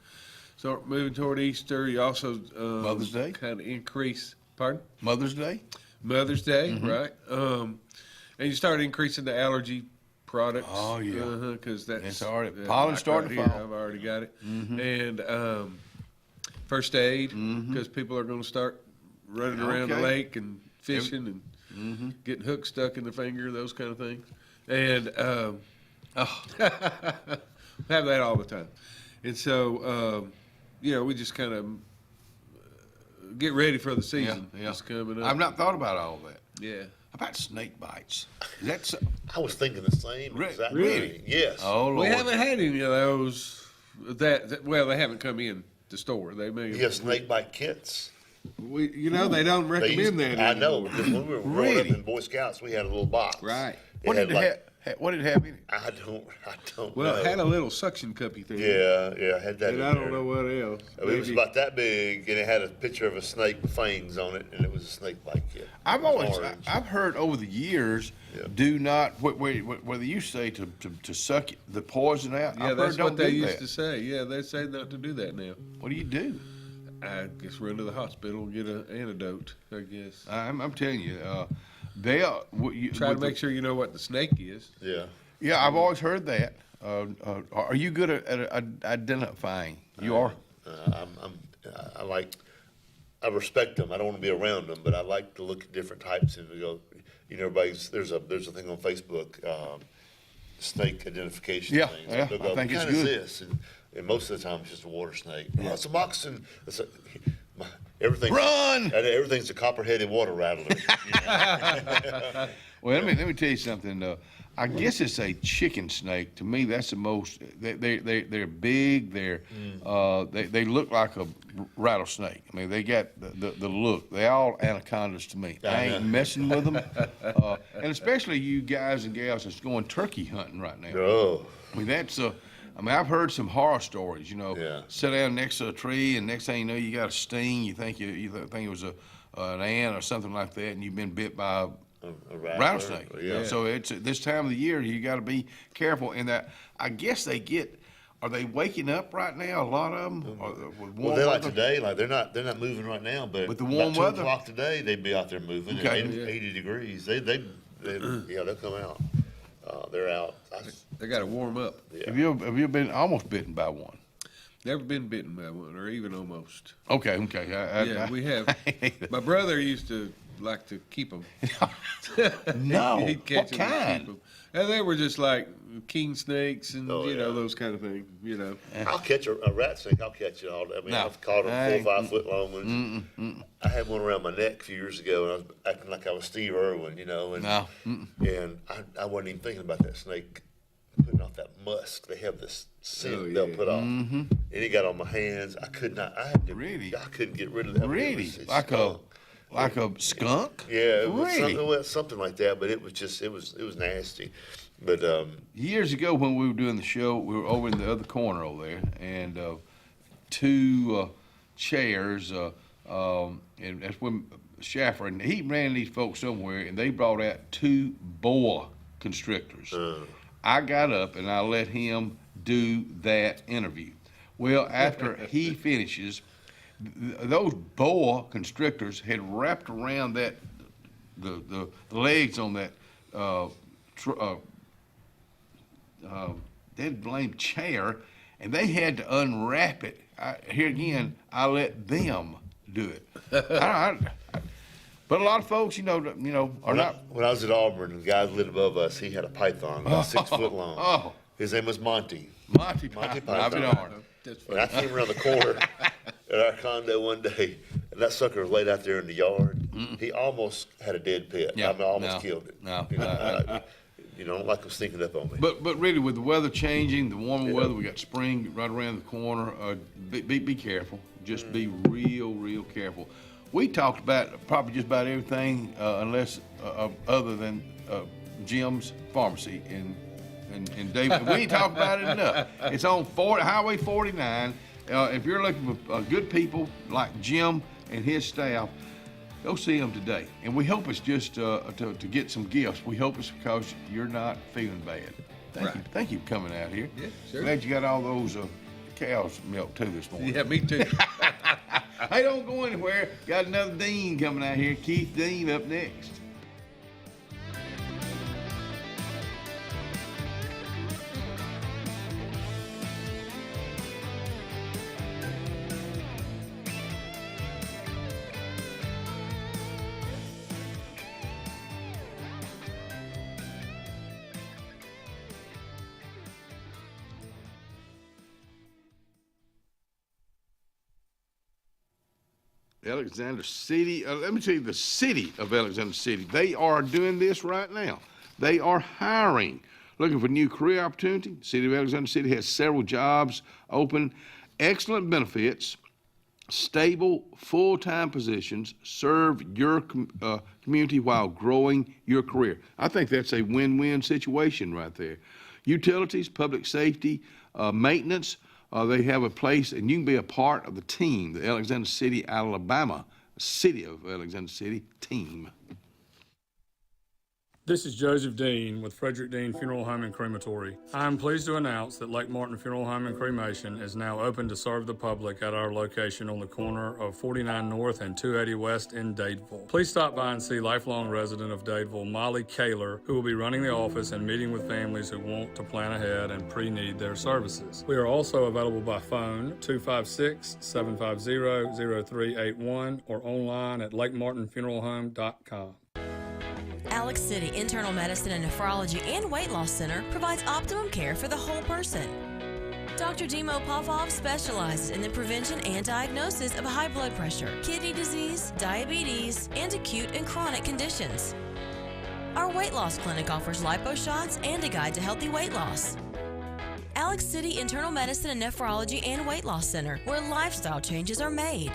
start moving toward Easter. You also Mother's Day? kind of increase, pardon? Mother's Day? Mother's Day, right. And you start increasing the allergy products. Oh, yeah. Because It's already, pollen's starting to fall. I've already got it. And first aid, because people are going to start running around the lake and fishing and getting hooks stuck in their finger, those kind of things. And have that all the time. And so, we just kind of get ready for the season that's coming up. I've not thought about all that. Yeah. How about snake bites? Is that so? I was thinking the same exact Really? thing. Yes. Oh, Lord. We haven't had any of those. Well, they haven't come in the store. They may. You have snake bite kits. They don't recommend that I anymore. know, because when we were growing up in Boy Scouts, we had a little box. Right. What did it have in it? I don't Well, know. it had a little suction cuppy thing. Yeah, I had that. And in I don't there. know what else. It was about that big, and it had a picture of a snake with fangs on it, and it was a snake bite kit. I've heard over the years, do not, whether you say to suck the poison out. Yeah, I've that's heard what they don't do used that. to say. Yeah, they say not to do that now. What do you do? I guess run to the hospital and get an antidote, I guess. I'm telling you, they are. Try to make sure you know what the snake is. Yeah. Yeah, I've always heard that. Are you good at identifying? You are. I respect them. I don't want to be around them, but I like to look at different types and go. There's a thing on Facebook, snake identification. Yeah, things. yeah, They'll go, I think what it's kind good. is this? And most of the time, it's just a water snake. Oh, it's a moccasin. Everything. Run! Everything's a copper-headed water rattler. Well, let me tell you something. I guess it's a chicken snake. To me, that's the most. They're big. They look like a rattlesnake. I mean, they got the look. They all anacondas to me. I ain't messing with them. And especially you guys and gals that's going turkey hunting right now. Oh. I mean, I've heard some horror stories. Sit down next to a tree, and next thing you know, you got a sting. You think it was an ant or something like that, and you've been bit by a rattlesnake. Yeah. So it's this time of the year, you got to be careful. And that, I guess are they waking up right now? A lot of them. Well, they're like today, like they're not moving right now, but with the warm about 2 weather o'clock today, they'd be out there moving. Okay. At 80 degrees. They'll come out. They're out. They got to warm up. Yeah. Have you been almost bitten by one? Never been bitten by one, or even almost. Okay. We have. My brother used to like to keep them. No. He'd catch What them and kind? keep them. And they were just like king snakes and those kind of things. I'll catch a rat snake. I'll catch it all. I mean, I've caught them 4 or 5 foot long ones. I had one around my neck a few years ago, and I was acting like I was Steve Irwin, and I wasn't even thinking about that snake putting off that musk. They have this scent they'll put off, and it got on my hands. I could not. I couldn't get rid of that. Really? It Like a skunk? Yeah, it was Really? something like that. But it was nasty. But years ago when we were doing the show, we were over in the other corner over there, and 2 chairs, and that's when Schaffer, and he ran these folks somewhere, and they brought out 2 boa constrictors. I got up and I let him do that interview. Well, after he finishes, those boa constrictors had wrapped around the legs on that dead blame chair, and they had to unwrap it. Here again, I let them do it. But a lot of folks, are not. When I was at Auburn, the guy that lived above us, he had a python about 6 foot long. Oh. His name was Monty. Monty Python. I'll be darned. And I came around the corner at our condo one day, and that sucker was laid out there in the yard. He almost had a dead pet. Yeah. I mean, almost killed it. No. I don't like them sneaking up on me. But really, with the weather changing, the warmer weather, we got spring right around the corner. Be careful. Just be real careful. We talked about probably just about everything, unless other than Jim's Pharmacy in David. We ain't talked about it enough. It's on Highway 49. If you're looking for good people like Jim and his staff, go see them today. And we hope it's just to get some gifts. We hope it's because you're not feeling bad. Thank you for coming out here. Yeah, sure. Glad you got all those cow's milk too this morning. Yeah, me too. Hey, don't go anywhere. Got another Dean coming out here. Keith Dean up next. Alexander City, let me tell you, the city of Alexander City, they are doing this right now. They are hiring, looking for new career opportunity. The city of Alexander City has several jobs open, excellent benefits, stable, full-time positions, serve your community while growing your career. I think that's a win-win situation right there. Utilities, public safety, maintenance, they have a place, and you can be a part of the team, the Alexander City, Alabama, City of Alexander City team. This is Joseph Dean with Frederick Dean Funeral Home and Crematory. I am pleased to announce that Lake Martin Funeral Home and Cremation is now open to serve the public at our location on the corner of 49 North and 280 West in Dadeville. Please stop by and see lifelong resident of Dadeville, Molly Kaler, who will be running the office and meeting with families who want to plan ahead and pre-need their services. We are also available by phone, 256-750-0381, or online at lakemartinfuneralhome.com. Alex City Internal Medicine and Nephrology and Weight Loss Center provides optimum care for the whole person. Dr. Dimo Popov specializes in the prevention and diagnosis of high blood pressure, kidney disease, diabetes, and acute and chronic conditions. Our weight loss clinic offers lipo shots and a guide to healthy weight loss. Alex City Internal Medicine and Nephrology and Weight Loss Center, where lifestyle changes are made.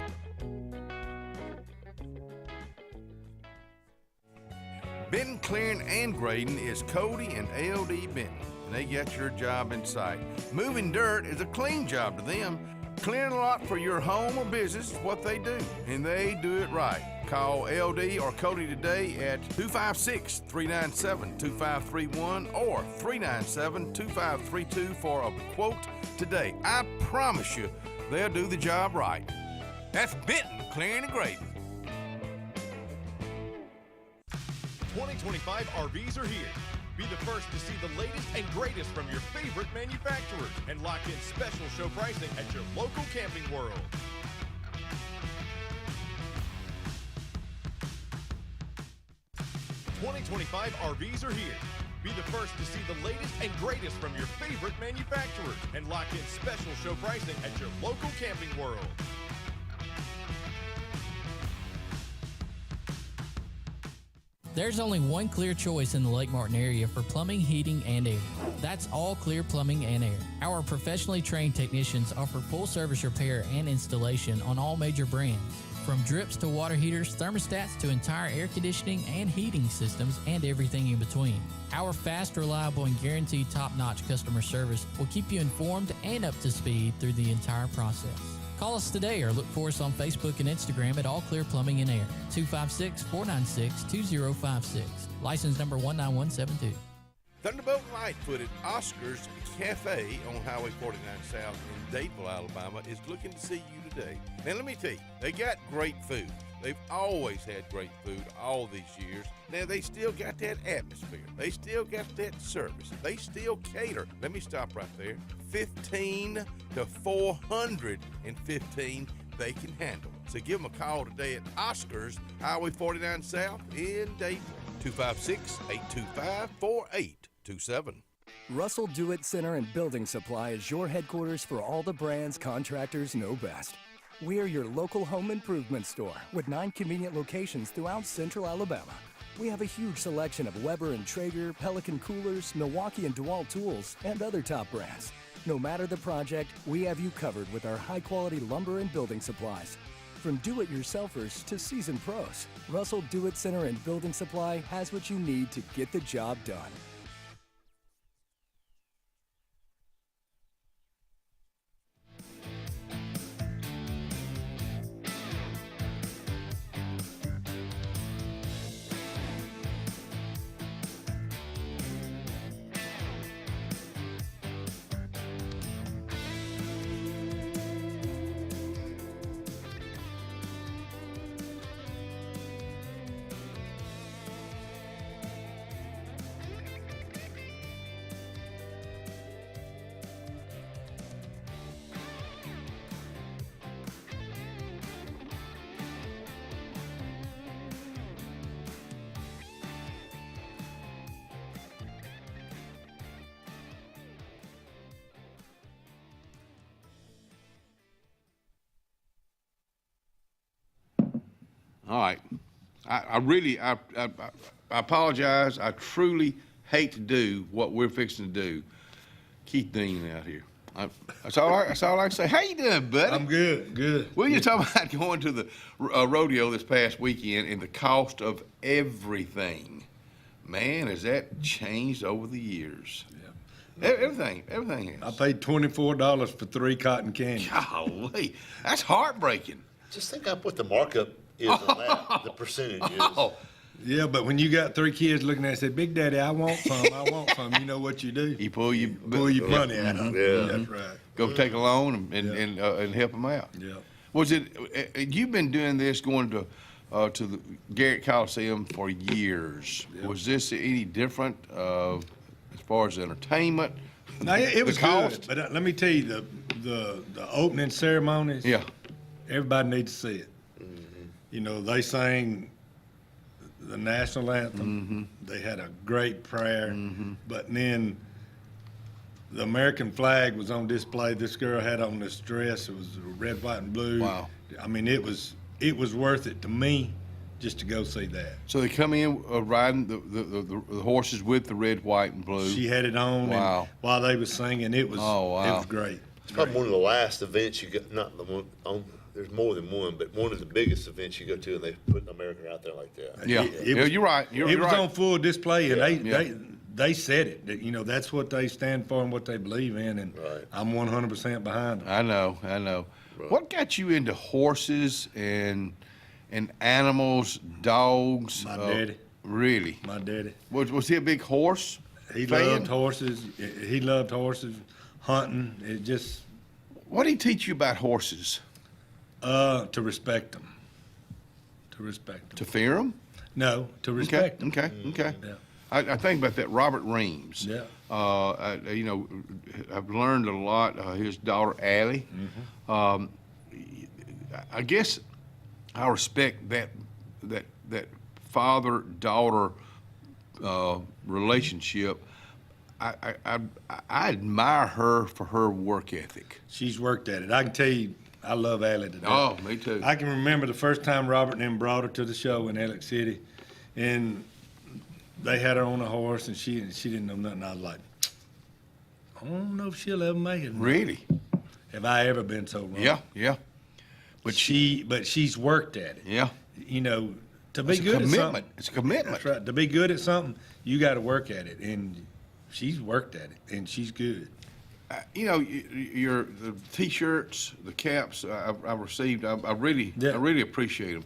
Benton, clearing, and grading is Cody and LD Benton, and they got your job in sight. Moving dirt is a clean job to them. Clearing a lot for your home or business is what they do, and they do it right. Call LD or Cody today at 256-397-2531 or 397-2532 for a quote today. I promise you, they'll do the job right. That's Benton, clearing and grading. 2025 RVs are here. Be the first to see the latest and greatest from your favorite manufacturers and lock in special show pricing at your local Camping World. '25 RVs are here. Be the first to see the latest and greatest from your favorite manufacturers and lock in special show pricing at your local Camping World. There's only one clear choice in the Lake Martin area for plumbing, heating, and air. That's All Clear Plumbing and Air. Our professionally trained technicians offer full service repair and installation on all major brands. From drips to water heaters, thermostats to entire air conditioning and heating systems, and everything in between. Our fast, reliable, and guaranteed top-notch customer service will keep you informed and up to speed through the entire process. Call us today or look for us on Facebook and Instagram at All Clear Plumbing and Air, 256-496-2056. License number 19172. Thunderbolt Lightfoot at Oscar's Cafe on Highway 49 South in Dadeville, Alabama is looking to see you today. Now let me tell you, they got great food. They've always had great food all these years. Now, they still got that atmosphere. They still got that service. They still cater. Let me stop right there. 15 to 415 they can handle. So give them a call today at Oscar's, Highway 49 South in Dayton. 256-825-4827. Russell Do-It Center and Building Supply is your headquarters for all the brands contractors know best. We are your local home improvement store with 9 convenient locations throughout central Alabama. We have a huge selection of Weber and Traeger, Pelican coolers, Milwaukee and DeWalt tools, and other top brands. No matter the project, we have you covered with our high-quality lumber and building supplies. From do-it-yourselfers to seasoned pros, Russell Do-It Center and Building Supply has what you need to get the job done. All right. I really apologize. I truly hate to do what we're fixing to do. Keith Dean out here. That's all I can say. How you doing, buddy? I'm good. We were talking about going to the rodeo this past weekend and the cost of everything. Man, has that changed over the years? Yeah. Everything has. I paid $24 for 3 cotton candies. Golly, that's heartbreaking. Just think up what the markup is on that, the percentage is. Yeah, but when you got 3 kids looking at it and say, Big Daddy, I want some, you know what you do. You pull your money out of it. Yeah. That's right. Go take a loan and help them out. Yeah. Was it, you've been doing this, going to the Garrett Coliseum for years. Yeah. Was this any different as far as entertainment? No, it was cost? good, but let me tell you, the opening ceremonies, yeah, everybody needs to see it. You know, they sang the national anthem. They had a great prayer. But then the American flag was on display. This girl had on this dress. It was red, white, and blue. Wow. I mean, it was worth it to me just to go see that. So they come in riding the horses with the red, white, and blue. She had it on. Wow. And while they was singing, it was, it was great. It's probably one of the last events you got, not the one on. There's more than one, but one of the biggest events you go to, and they put America out there like that. Yeah, you're right. It was on full display, and they said it. That, you know, that's what they stand for and what they believe in, and I'm 100% behind them. I know. Right. What got you into horses and animals, dogs? My daddy. Really? My daddy. Was he a big horse He fan? loved horses. He loved horses, hunting. It just. What did he teach you about horses? To respect them. To respect them. To fear them? No, to respect them. Okay. Yeah. I think about that Robert Reams. Yeah. You know, I've learned a lot. His daughter Allie. I guess I respect that father-daughter relationship. I admire her for her work ethic. She's worked at it. I can tell you, I love Allie today. Oh, me too. I can remember the first time Robert and them brought her to the show in Alex City, and they had her on a horse, and she didn't know nothing. I was like, I don't know if she'll ever make it. Really? Have I ever been so wrong? Yeah. But she's worked at it. Yeah. You know, to be good at something. It's a commitment. That's right. To be good at something, you got to work at it, and she's worked at it, and she's good. You know, the T-shirts, the caps I've received. I really appreciate them,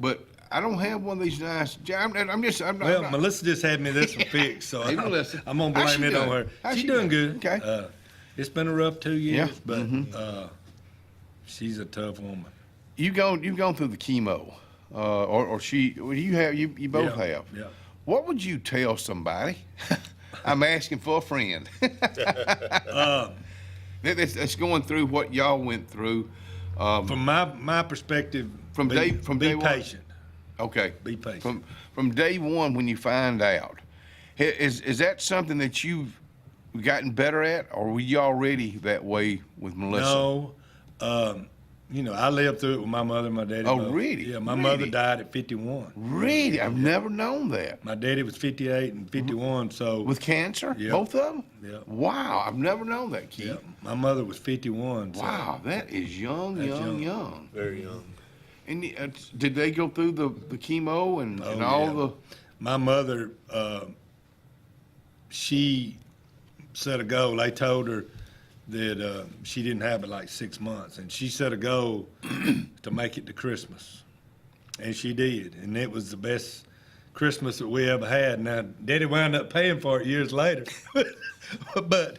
but I don't have one of these nice. Melissa just had me this one fixed, so Hey, Melissa. I'm gonna blame it on her. She's doing good. Okay. It's been a rough 2 years, Yeah. but she's a tough woman. You've gone through the chemo. or she, well, you both have. Yeah. What would you tell somebody? I'm asking for a friend. That's going through what y'all went through. From my perspective, be patient. Okay. Be patient. From day one when you find out, is that something that you've gotten better at, or were you already that way with Melissa? No. I lived through it with my mother and my daddy. Oh, both. really? Yeah, my Really? mother died at 51. Really? I've never known that. My daddy was 58 and 51, so. With cancer? Yeah. Both of them? Yeah. Wow, I've never known that, Keith. Yeah, my mother was 51. So. Wow, that is young. Very young. And did they go through the chemo and all the? My mother, she set a goal. They told her that she didn't have it like 6 months, and she set a goal to make it to Christmas, and she did, and it was the best Christmas that we ever had. Now, Daddy wound up paying for it years later, but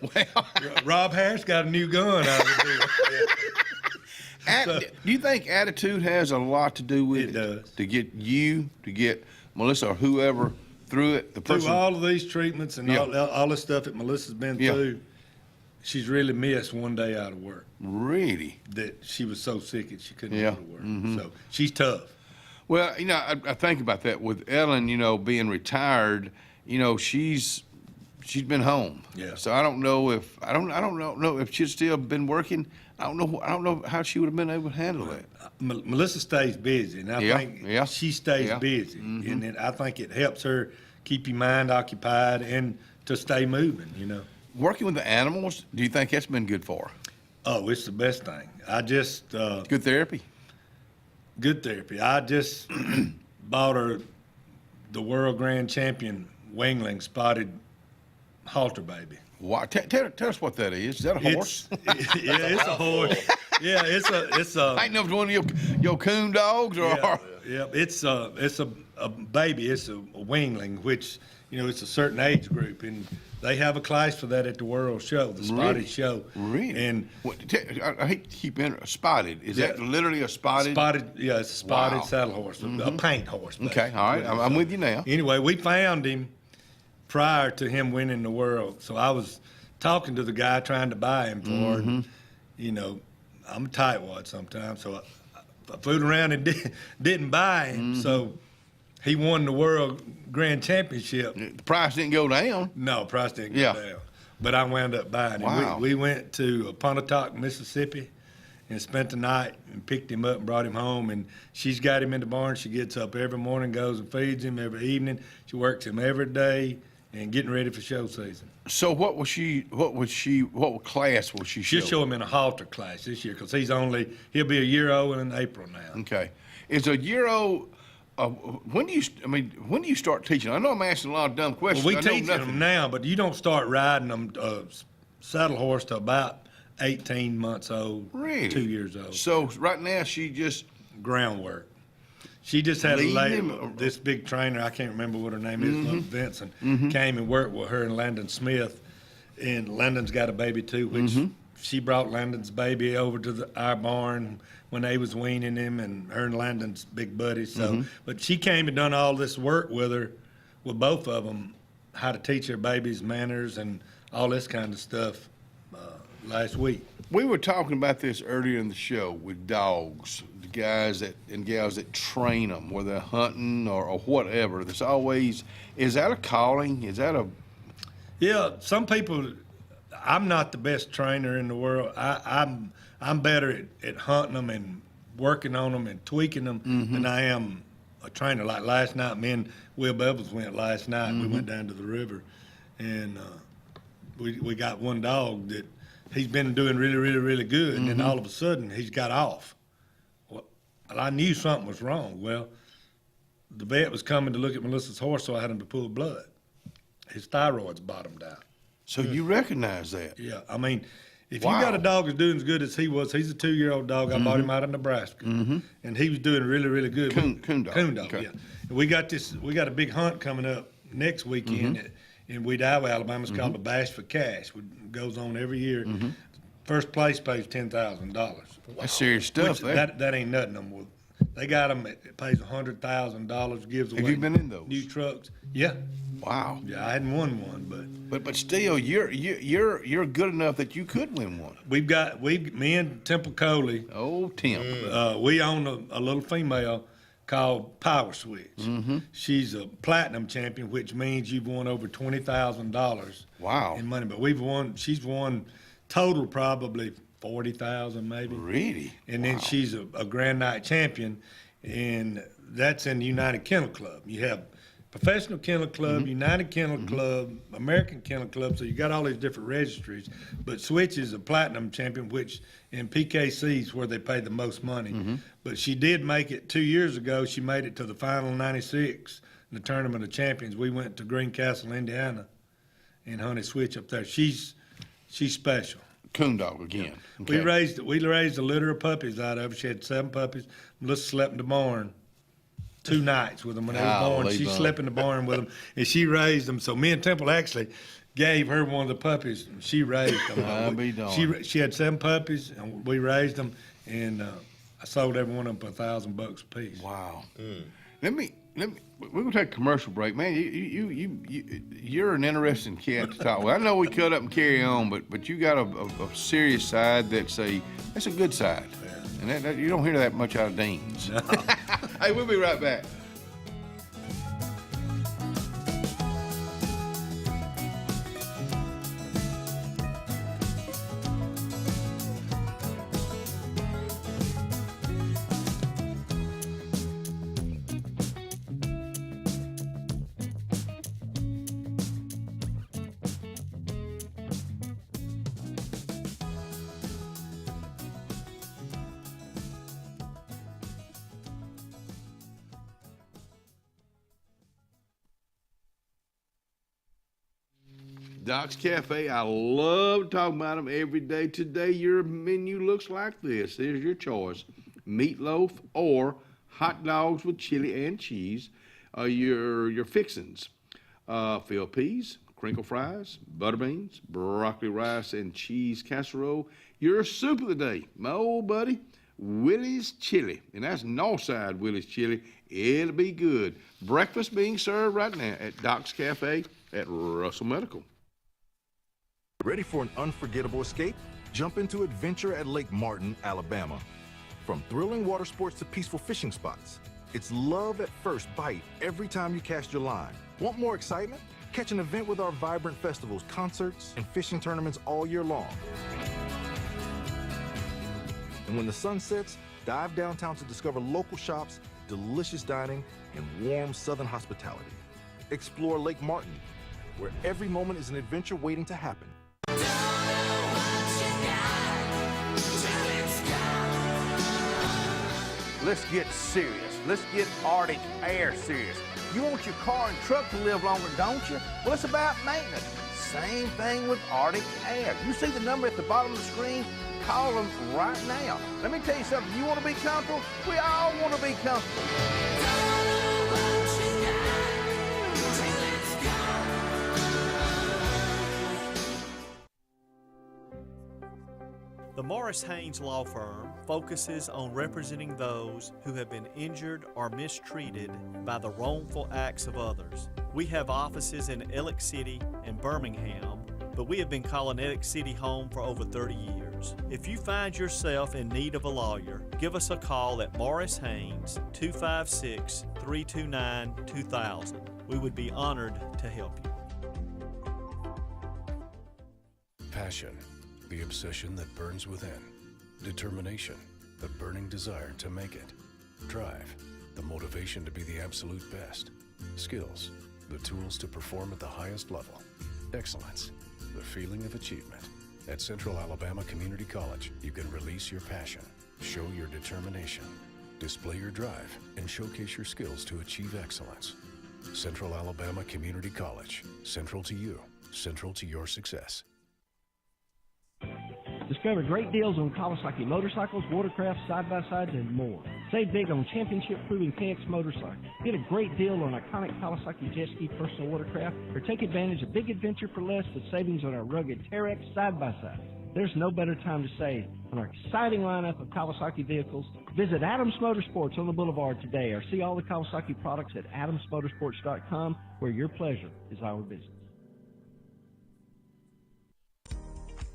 Rob Harris got a new gun out of it. Do you think attitude has a lot to do with it? Does. To get Melissa or whoever through it? Through all of these treatments and all the stuff that Melissa's been through, she's really missed one day out of work. Really? That she was so sick that she couldn't go to work. Mm-hmm. So she's tough. Well, I think about that with Ellen, being retired, she's been home. Yeah. So I don't know if she'd still been working. I don't know how she would have been able to handle that. Melissa stays busy, and I think she stays busy, Mm-hmm. and I think it helps her keep your mind occupied and to stay moving. Working with the animals, do you think that's been good for her? Oh, it's the best thing. I just good therapy. Good therapy. I just bought her the world grand champion wingling spotted halter baby. Wow. Tell us what that is. Is that a horse? It's a horse. Yeah, it's a. I ain't know if it's one of your coon dogs or. Yeah, it's a baby. It's a wingling, which it's a certain age group, and they have a class for that at the World Show, the Spotted Show. Really? And I hate to keep spotted. Is that literally a spotted? Spotted, yeah, it's a spotted saddle horse, a paint horse. Basically. Okay, all right, I'm with you now. Anyway, we found him prior to him winning the world, so I was talking to the guy trying to buy him for, I'm a tightwad sometimes, so I fooled around and didn't buy him, so he won the world grand championship. The price didn't go down. No, price didn't go down. But I wound up buying him. Wow. We went to Pontotoc, Mississippi, and spent the night and picked him up and brought him home. And she's got him in the barn. She gets up every morning, goes and feeds him every evening. She works him every day and getting ready for show season. So what class will she show? She'll show him in a halter class this year because he'll be a year old in April now. Okay. Is a year old, when do you start teaching? I know I'm asking a lot of dumb questions. Well, we teach them now, but you don't start riding them saddle horse to about 18 months old, really? 2 years old. So right now she just groundwork. She just had this big trainer, I can't remember what her name is, Vincent, came and worked with her and Landon Smith, and Landon's got a baby too, which she brought Landon's baby over to our barn when they was weaning him, and her and Landon's big buddies. So, but she came and done all this work with both of them, how to teach their babies manners and all this kind of stuff last week. We were talking about this earlier in the show with dogs, the guys and gals that train them, whether they're hunting or whatever. There's always, is that a calling? Is that a... Yeah, some people, I'm not the best trainer in the world. I'm better at hunting them and working on them and tweaking them than I am a trainer. Like last night, me and Will Bevels went last night. We went down to the river, and we got one dog that he's been doing really, really, really good, and then all of a sudden he's got off. Well, I knew something was wrong. Well, the vet was coming to look at Melissa's horse, so I had him to pull blood. His thyroid's bottomed out. So you recognize that? Yeah, I mean, if you got a dog that's doing as good as he was, he's a 2-year-old dog. I bought him out of Nebraska, and he was doing really, really good. Coon dog. Coon dog, Okay. yeah. And we got a big hunt coming up next weekend in Wedowee, Alabama. It's called the Bash for Cash. It goes on every year. First place pays $10,000. That's serious stuff. That ain't nothing no more. They got them. It pays $100,000. Gives away. Have you been in those? New trucks. Yeah. Wow. Yeah, I hadn't won one, but still, you're good enough that you could win one. Me and Temple Coley. Oh, Tim. We own a little female called Power Switch. Mm-hmm. She's a platinum champion, which means you've won over $20,000. Wow. In money, but she's won total probably 40,000 maybe. Really? And then she's a Grand Night champion, and that's in the United Kennel Club. You have Professional Kennel Club, United Kennel Club, American Kennel Club, so you got all these different registries. But Switch is a platinum champion, which in PKC is where they pay the most money. But she did make it 2 years ago. She made it to the final 96 in the Tournament of Champions. We went to Greencastle, Indiana, and hunted Switch up there. She's special. Coon dog again. Okay. We raised a litter of puppies out of her. She had 7 puppies. Melissa slept in the barn 2 nights with them when they were born. She slept in the barn with them, and she raised them. So me and Temple actually gave her one of the puppies. And she raised them. She had 7 puppies, and we raised them, and I sold every one of them for $1,000 a piece. Wow. Let me. We're gonna take a commercial break, man. You're an interesting cat to talk with. I know we cut up and carry on, but you got a serious side that's a good side, and that you don't hear that much out of Deans. No. Hey, we'll be right back. Doc's Cafe, I love talking about them every day. Today, your menu looks like this. Here's your choice. Meatloaf or hot dogs with chili and cheese. Your fixins. Field peas, crinkle fries, butter beans, broccoli rice and cheese casserole. Your soup of the day, my old buddy, Willie's Chili. And that's Northside Willie's Chili. It'll be good. Breakfast being served right now at Doc's Cafe at Russell Medical. Ready for an unforgettable escape? Jump into adventure at Lake Martin, Alabama. From thrilling water sports to peaceful fishing spots, it's love at first bite every time you cast your line. Want more excitement? Catch an event with our vibrant festivals, concerts, and fishing tournaments all year long. And when the sun sets, dive downtown to discover local shops, delicious dining, and warm southern hospitality. Explore Lake Martin, where every moment is an adventure waiting to happen. Let's get serious. Let's get Arctic Air serious. You want your car and truck to live longer, don't you? Well, it's about maintenance. Same thing with Arctic Air. You see the number at the bottom of the screen? Call them right now. Let me tell you something. You want to be comfortable? We all want to be comfortable. The Morris Haynes Law Firm focuses on representing those who have been injured or mistreated by the wrongful acts of others. We have offices in Ellick City and Birmingham, but we have been calling Ellick City home for over 30 years. If you find yourself in need of a lawyer, give us a call at Morris Haynes, 256-329-2000. We would be honored to help you. Passion, the obsession that burns within. Determination, the burning desire to make it. Drive, the motivation to be the absolute best. Skills, the tools to perform at the highest level. Excellence, the feeling of achievement. At Central Alabama Community College, you can release your passion, show your determination, display your drive, and showcase your skills to achieve excellence. Central Alabama Community College, central to you, central to your success. Discover great deals on Kawasaki motorcycles, watercraft, side-by-sides, and more. Save big on championship-proving KX motorcycles. Get a great deal on iconic Kawasaki jet ski personal watercraft, or take advantage of big adventure for less with savings on our rugged Terex side-by-side. There's no better time to save. On our exciting lineup of Kawasaki vehicles, visit Adams Motorsports on the Boulevard today or see all the Kawasaki products at adamsmotorsports.com, where your pleasure is our business.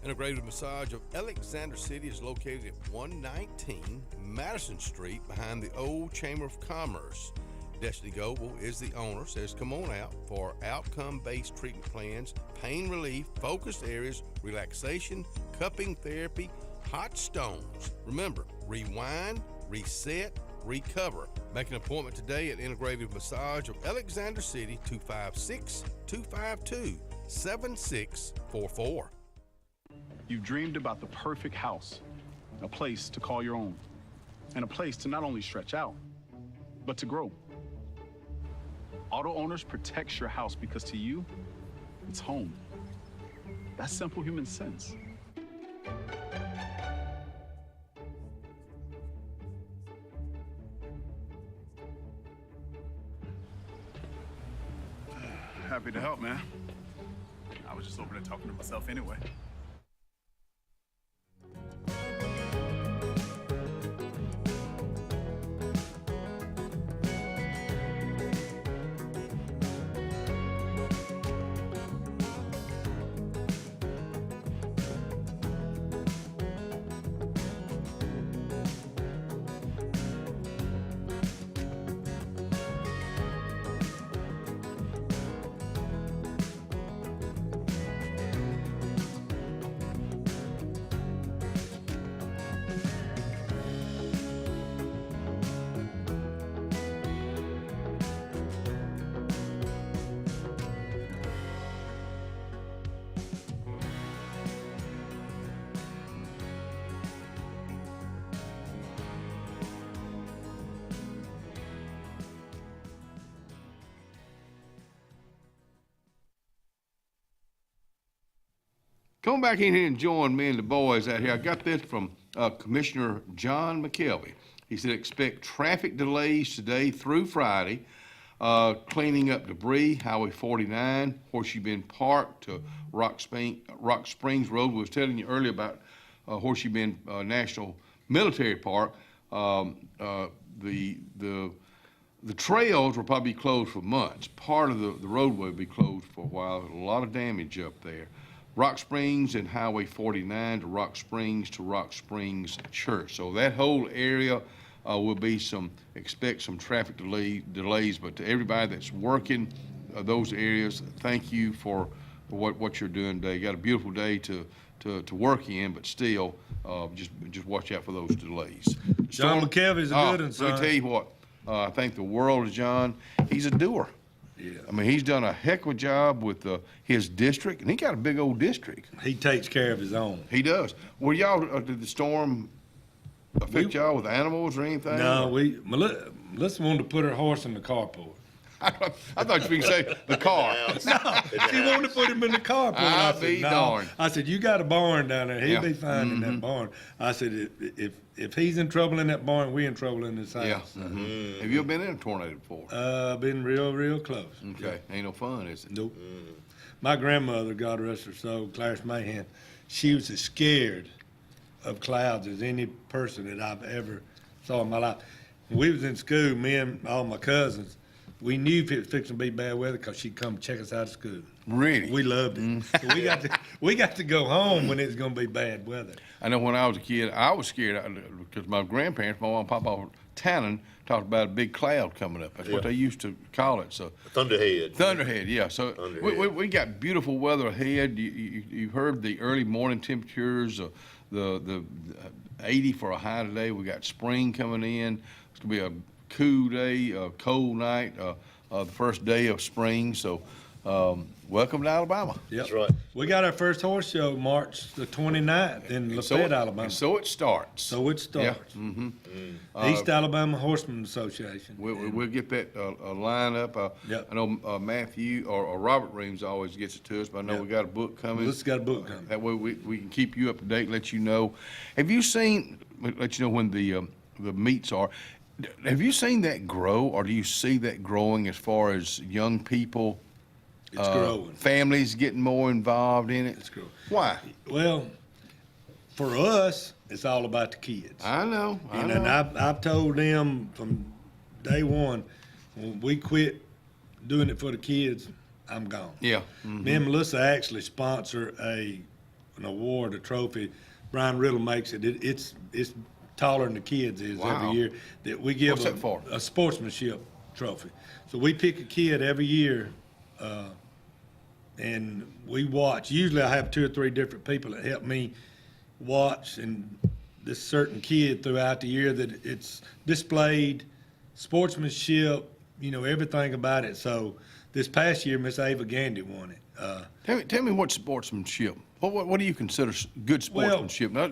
Integrative Massage of Alexander City is located at 119 Madison Street behind the old Chamber of Commerce. Destiny Goble is the owner, says come on out for outcome-based treatment plans, pain relief, focused areas, relaxation, cupping therapy, hot stones. Remember, rewind, reset, recover. Make an appointment today at Integrative Massage of Alexander City, 256-252-7644. You've dreamed about the perfect house, a place to call your own, and a place to not only stretch out, but to grow. Auto Owners protects your house because to you, it's home. That's simple human sense. Happy to help, man. I was just over there talking to myself anyway. Come back in here and join me and the boys out here. I got this from Commissioner John McKelvey. He said expect traffic delays today through Friday, cleaning up debris, Highway 49, Horseshoe Bend Park to Rock Springs Road. We was telling you earlier about Horseshoe Bend National Military Park. The trails will probably be closed for months. Part of the roadway will be closed for a while. There's a lot of damage up there. Rock Springs and Highway 49 to Rock Springs Church. So that whole area will be expect some traffic delays, but to everybody that's working those areas, thank you for what you're doing today. You got a beautiful day to work in, but still, just watch out for those delays. John McKelvey's a good one, son. Let me tell you what, I think the world of John. He's a doer. Yeah. I mean, he's done a heck of a job with his district, and he got a big old district. He takes care of his own. He does. Well, y'all, did the storm affect y'all with animals or anything? No, Melissa wanted to put her horse in the carport. I thought you were going to say the car. No, she wanted to put him in the carport. I said, no. Darned. I said, you got a barn down there. He'll Yeah. be fine in that barn. I said, if he's in trouble in that barn, we're in trouble in this house. Yeah. Mm-hmm. Have you ever been in a tornado before? Been real close. Okay. Ain't no fun, is it? Nope. My grandmother, God rest her soul, Clarence Mahan, she was as scared of clouds as any person that I've ever saw in my life. When we was in school, me and all my cousins, we knew if it was fixing to be bad weather because she'd come check us out of school. Really? We loved it. So we got to go home when it was going to be bad weather. I know when I was a kid, I was scared because my grandparents, my mom and papa were tanning, talked about a big cloud coming up. That's what they used to call it. So Thunderhead. Thunderhead, yeah. So we got beautiful weather ahead. You heard the early morning temperatures, the 80 for a high today. We got spring coming in. It's gonna be a cool day, a cold night, the first day of spring. So welcome to Alabama. Yep. That's right. We got our first horse show March the 29th in Lafayette, Alabama. So it starts. Yeah. Mm-hmm. East Alabama Horseman Association. We'll get that line up. Yep. I know Matthew or Robert Reams always gets it to us, but I know we got a book coming. Melissa's got a book coming. That way we can keep you up to date, let you know. Have you seen, let you know when the meets are, have you seen that grow, or do you see that growing as far as young people? It's growing. Families getting more involved in it? It's growing. Why? Well, for us, it's all about the kids. I know. And I've told them from day one, when we quit doing it for the kids, I'm gone. Yeah. Me and Melissa actually sponsor an award, a trophy. Brian Riddle makes it. It's taller than the kids is every year. That we give What's that for? A sportsmanship trophy. So we pick a kid every year, and we watch. Usually I have 2 or 3 different people that help me watch and this certain kid throughout the year that it's displayed sportsmanship, everything about it. So this past year, Miss Ava Gandy won it. Tell me what sportsmanship. What do you consider good sportsmanship? I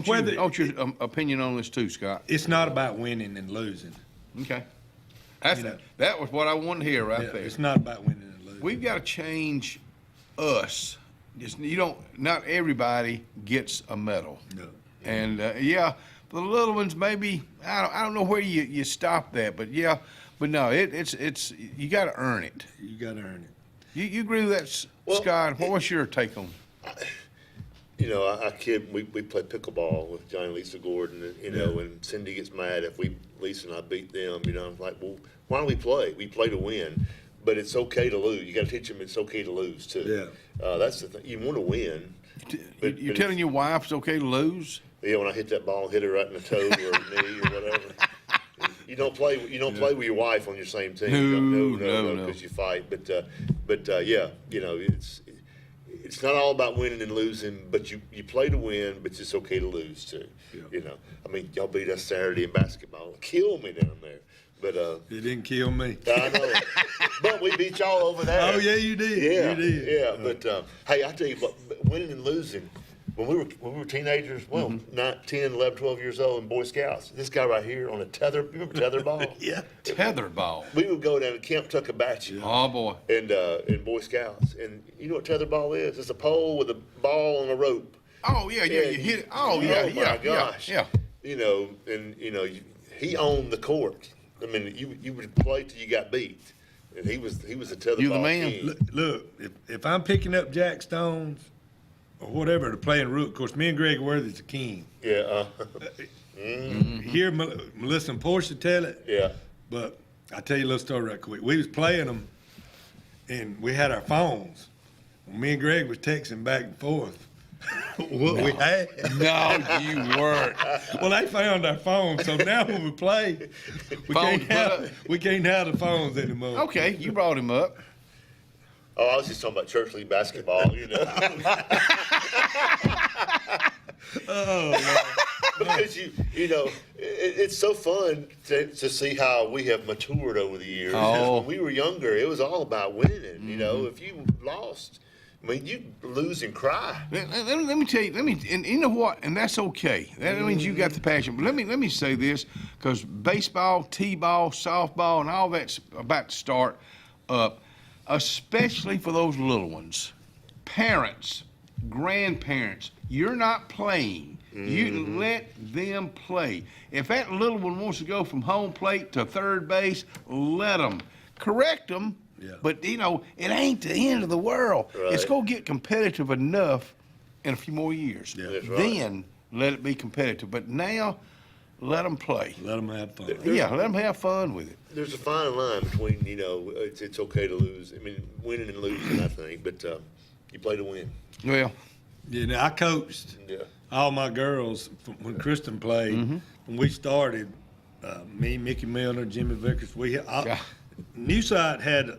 want your opinion on this too, Scott. It's not about winning and losing. Okay. That was what I wanted to hear there. It's not about winning and losing. We've got to change us. Not everybody gets a medal. No. And for the little ones, maybe I don't know where you stop that, but no, it's you got to earn it. You got to earn it. You agree with that, Scott? What's your take on? We play pickleball with Johnny and Lisa Gordon, and, and Cindy gets mad if Lisa and I beat them. I'm like, well, why don't we play? We play to win, but it's okay to lose. You got to teach them it's okay to lose too. Yeah. That's the thing. You want to win. But you're telling your wife it's okay to lose? Yeah, when I hit that ball, hit her right in the toe or knee or whatever. You don't play with your wife on your same team. No, because you fight. But it's not all about winning and losing. But you play to win, but it's okay to lose too. Yeah. Y'all beat us Saturday in basketball. Kill me down there. But it didn't kill me. I know. But we beat y'all over there. Oh yeah, you did. Yeah, you did. Yeah. But hey, I tell you, winning and losing. When we were teenagers, 10, 11, 12 years old in Boy Scouts, this guy right here on a tether, remember tetherball? Yeah. Tetherball. We would go down to Camp Tuckabatchee. Oh, boy. And in Boy Scouts. And you know what tetherball is? It's a pole with a ball on a rope. Oh, yeah, you hit it. Oh, yeah, my gosh. Yeah. He owned the court. I mean, you would play till you got beat. And he was a tetherball You the man. king. Look, if I'm picking up Jack Stones or whatever to play in rook, of course, me and Greg Worthy's the king. Yeah. Hear Melissa and Portia tell it. Yeah. But I'll tell you a little story right quick. We was playing them, and we had our phones. Me and Greg was texting back and forth. We had. No, you weren't. Well, they found our phones, so now when we play, we can't have the phones anymore. Okay, you brought him up. Oh, I was just talking about church league basketball, Because it's so fun to see how we have matured over the years. Oh. When we were younger, it was all about winning. If you lost, I mean, you lose and cry. Let me tell you. And you know what? And that's okay. That means you got the passion. But let me say this, because baseball, t-ball, softball, and all that's about to start up. Especially for those little ones, parents, grandparents, you're not playing. You let them play. If that little one wants to go from home plate to third base, let them. Correct them, but it ain't the end of the world. Right. It's going to get competitive enough in a few more years. Yeah. That's right. Then let it be competitive. But now, let them play. Let them have fun. Let them have fun with it. There's a fine line between, it's okay to lose. I mean, winning and losing, I think, but you play to win. Well, I coached all my girls when Kristen played. When we started, me, Mickey Milner, Jimmy Vickers, Newside had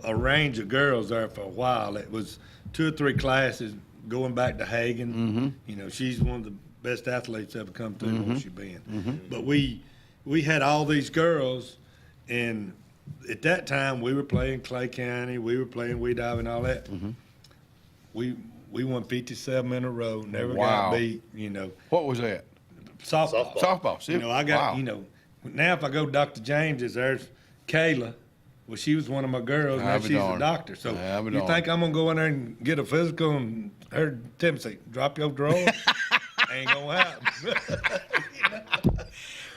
a range of girls there for a while. It was 2 or 3 classes going back to Hagen. She's one of the best athletes ever come through where she's been. But we had all these girls, and at that time we were playing Clay County, we were playing Wedowee and all that. We won 57 in a row, never got beat. What was that? Softball. See, I got now if I go to Dr. James's, there's Kayla. Well, she was one of my girls. Now she's a doctor. So you think I'm gonna go in there and get a physical and her tell me, say, drop your drawers? Ain't gonna happen.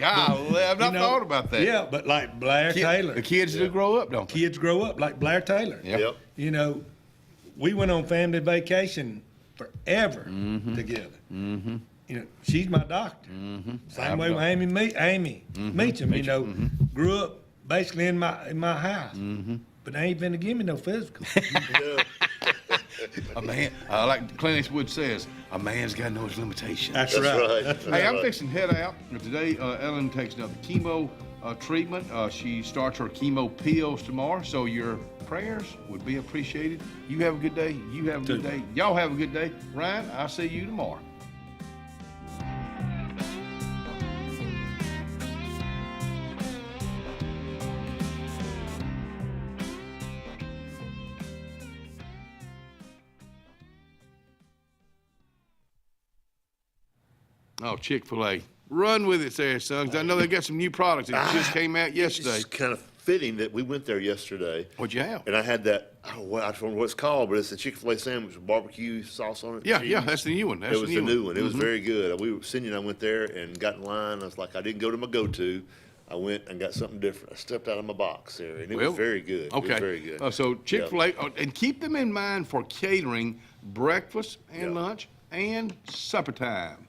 I've not thought about that. Yeah, but like Blair Taylor. The kids do grow up, don't they? Kids grow up like Blair Taylor. Yep. We went on family vacation forever together. You know, she's my doctor. Same way with Amy Meacham, you know, grew up basically in my house, but they ain't finna give me no physical. A man, like Clint Eastwood says, a man's got to know his limitations. That's right. Hey, I'm fixing to head out. Today, Ellen takes another chemo treatment. She starts her chemo pills tomorrow, so your prayers would be appreciated. You have a good day. You have a good day. Y'all have a good day. Ryan, I'll see you tomorrow. Oh, Chick-fil-A. Run with it there, sons. I know they got some new products that just came out yesterday. It's kind of fitting that we went there yesterday. What'd you have? And I had that, I don't know what it's called, but it's a Chick-fil-A sandwich with barbecue sauce on it. Yeah, that's the new one. It was the new one. It was very good. Cindy and I went there and got in line. I was like, I didn't go to my go-to. I went and got something different. I stepped out of my box there, and it was very good. Okay. It was very good. So Chick-fil-A, and keep them in mind for catering breakfast and lunch and supper time.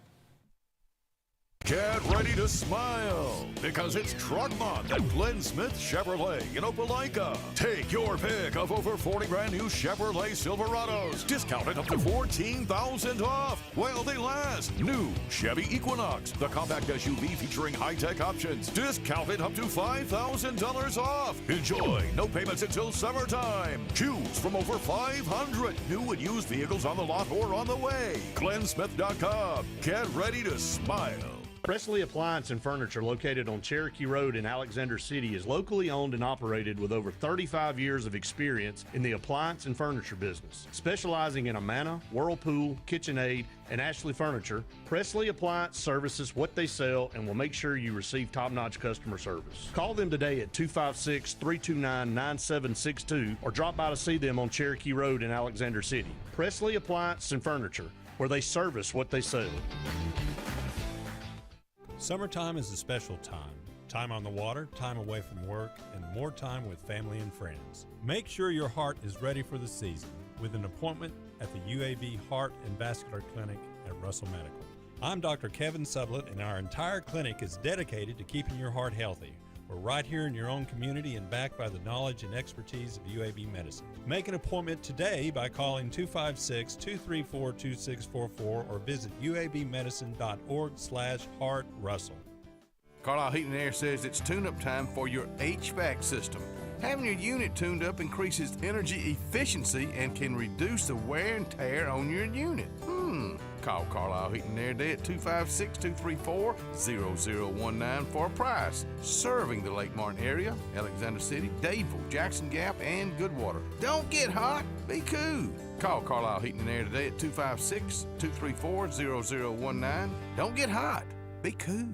Get ready to smile because it's Truck Month at Glenn Smith Chevrolet in Opelika. Take your pick of over 40 brand new Chevrolet Silverados, discounted up to $14,000 off while they last. New Chevy Equinox, the compact SUV featuring high-tech options, discounted up to $5,000 off. Enjoy no payments until summertime. Choose from over 500 new and used vehicles on the lot or on the way. GlennSmith.com. Get ready to smile. Presley Appliance and Furniture, located on Cherokee Road in Alexander City, is locally owned and operated with over 35 years of experience in the appliance and furniture business. Specializing in Amana, Whirlpool, KitchenAid, and Ashley Furniture, Presley Appliance services what they sell and will make sure you receive top-notch customer service. Call them today at 256-329-9762 or drop by to see them on Cherokee Road in Alexander City. Presley Appliance and Furniture, where they service what they sell. Summertime is a special time. Time on the water, time away from work, and more time with family and friends. Make sure your heart is ready for the season with an appointment at the UAB Heart and Vascular Clinic at Russell Medical. I'm Dr. Kevin Sublett, and our entire clinic is dedicated to keeping your heart healthy. We're right here in your own community and backed by the knowledge and expertise of UAB Medicine. Make an appointment today by calling 256-234-2644 or visit uabmedicine.org/heartrussell. Carlisle Heating and Air says it's tune-up time for your HVAC system. Having your unit tuned up increases energy efficiency and can reduce the wear and tear on your unit. Call Carlisle Heating and Air today at 256-234-0019 for a price. Serving the Lake Martin area, Alexander City, Dadeville, Jackson Gap, and Goodwater. Don't get hot, be cool. Call Carlisle Heating and Air today at 256-234-0019. Don't get hot, be cool.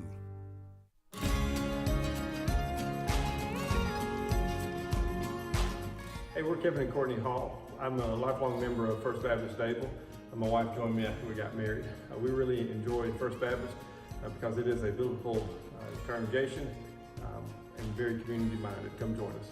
Hey, we're Kevin and Courtney Hall. I'm a lifelong member of First Baptist Dadeville. My wife joined me after we got married. We really enjoyed First Baptist because it is a biblical congregation and very community-minded. Come join us.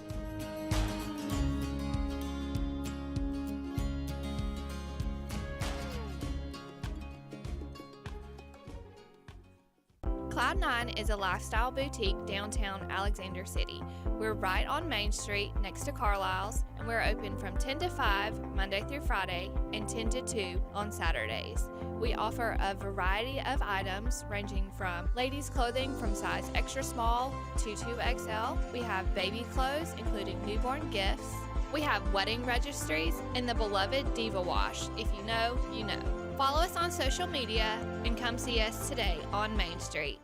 Cloud9 is a lifestyle boutique downtown Alexander City. We're right on Main Street next to Carlisle's, and we're open from 10 to 5 Monday through Friday and 10 to 2 on Saturdays. We offer a variety of items ranging from ladies' clothing from size extra small to 2XL. We have baby clothes, including newborn gifts. We have wedding registries and the beloved Diva Wash. If you know, you know. Follow us on social media and come see us today on Main Street.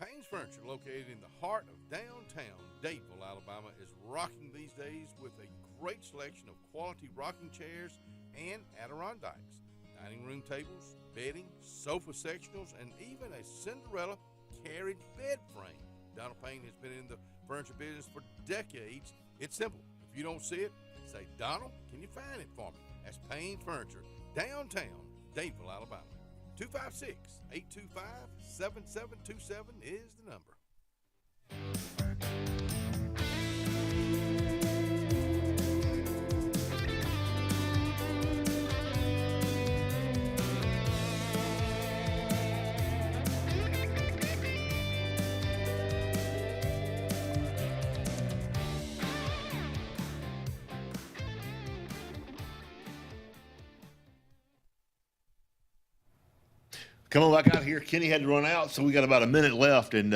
Payne's Furniture, located in the heart of downtown Dadeville, Alabama, is rocking these days with a great selection of quality rocking chairs and Adirondacks, dining room tables, bedding, sofa sectionals, and even a Cinderella carriage bed frame. Donald Payne has been in the furniture business for decades. It's simple. If you don't see it, say, Donald, can you find it for me? That's Payne's Furniture, downtown Dadeville, Alabama. 256-825-7727 is the number. Come on back out here. Kenny had to run out, so we got about a minute left, and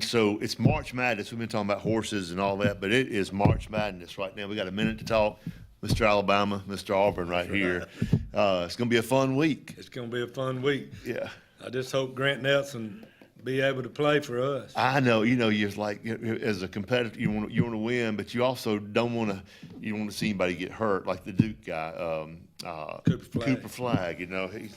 so it's March Madness. We've been talking about horses and all that, but it is March Madness right now. We got a minute to talk. Mr. Alabama, Mr. Auburn right here. It's going to be a fun week. It's going to be a fun week. Yeah. I just hope Grant Nelson be able to play for us. I know, you're like, as a competitor, you want to win, but you also don't want to, you don't want to see anybody get hurt, like the Duke guy, Cooper Flagg.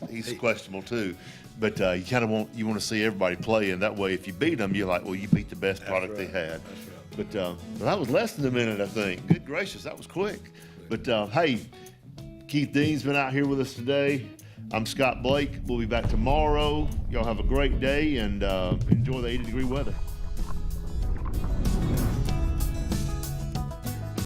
He's questionable too, but you kind of want to see everybody play, and that way, if you beat them, you're like, well, you beat the best product they had. That's right. But that was less than a minute, I think. Good gracious, that was quick. But hey, Keith Dean's been out here with us today. I'm Scott Blake. We'll be back tomorrow. Y'all have a great day and enjoy the 80-degree weather.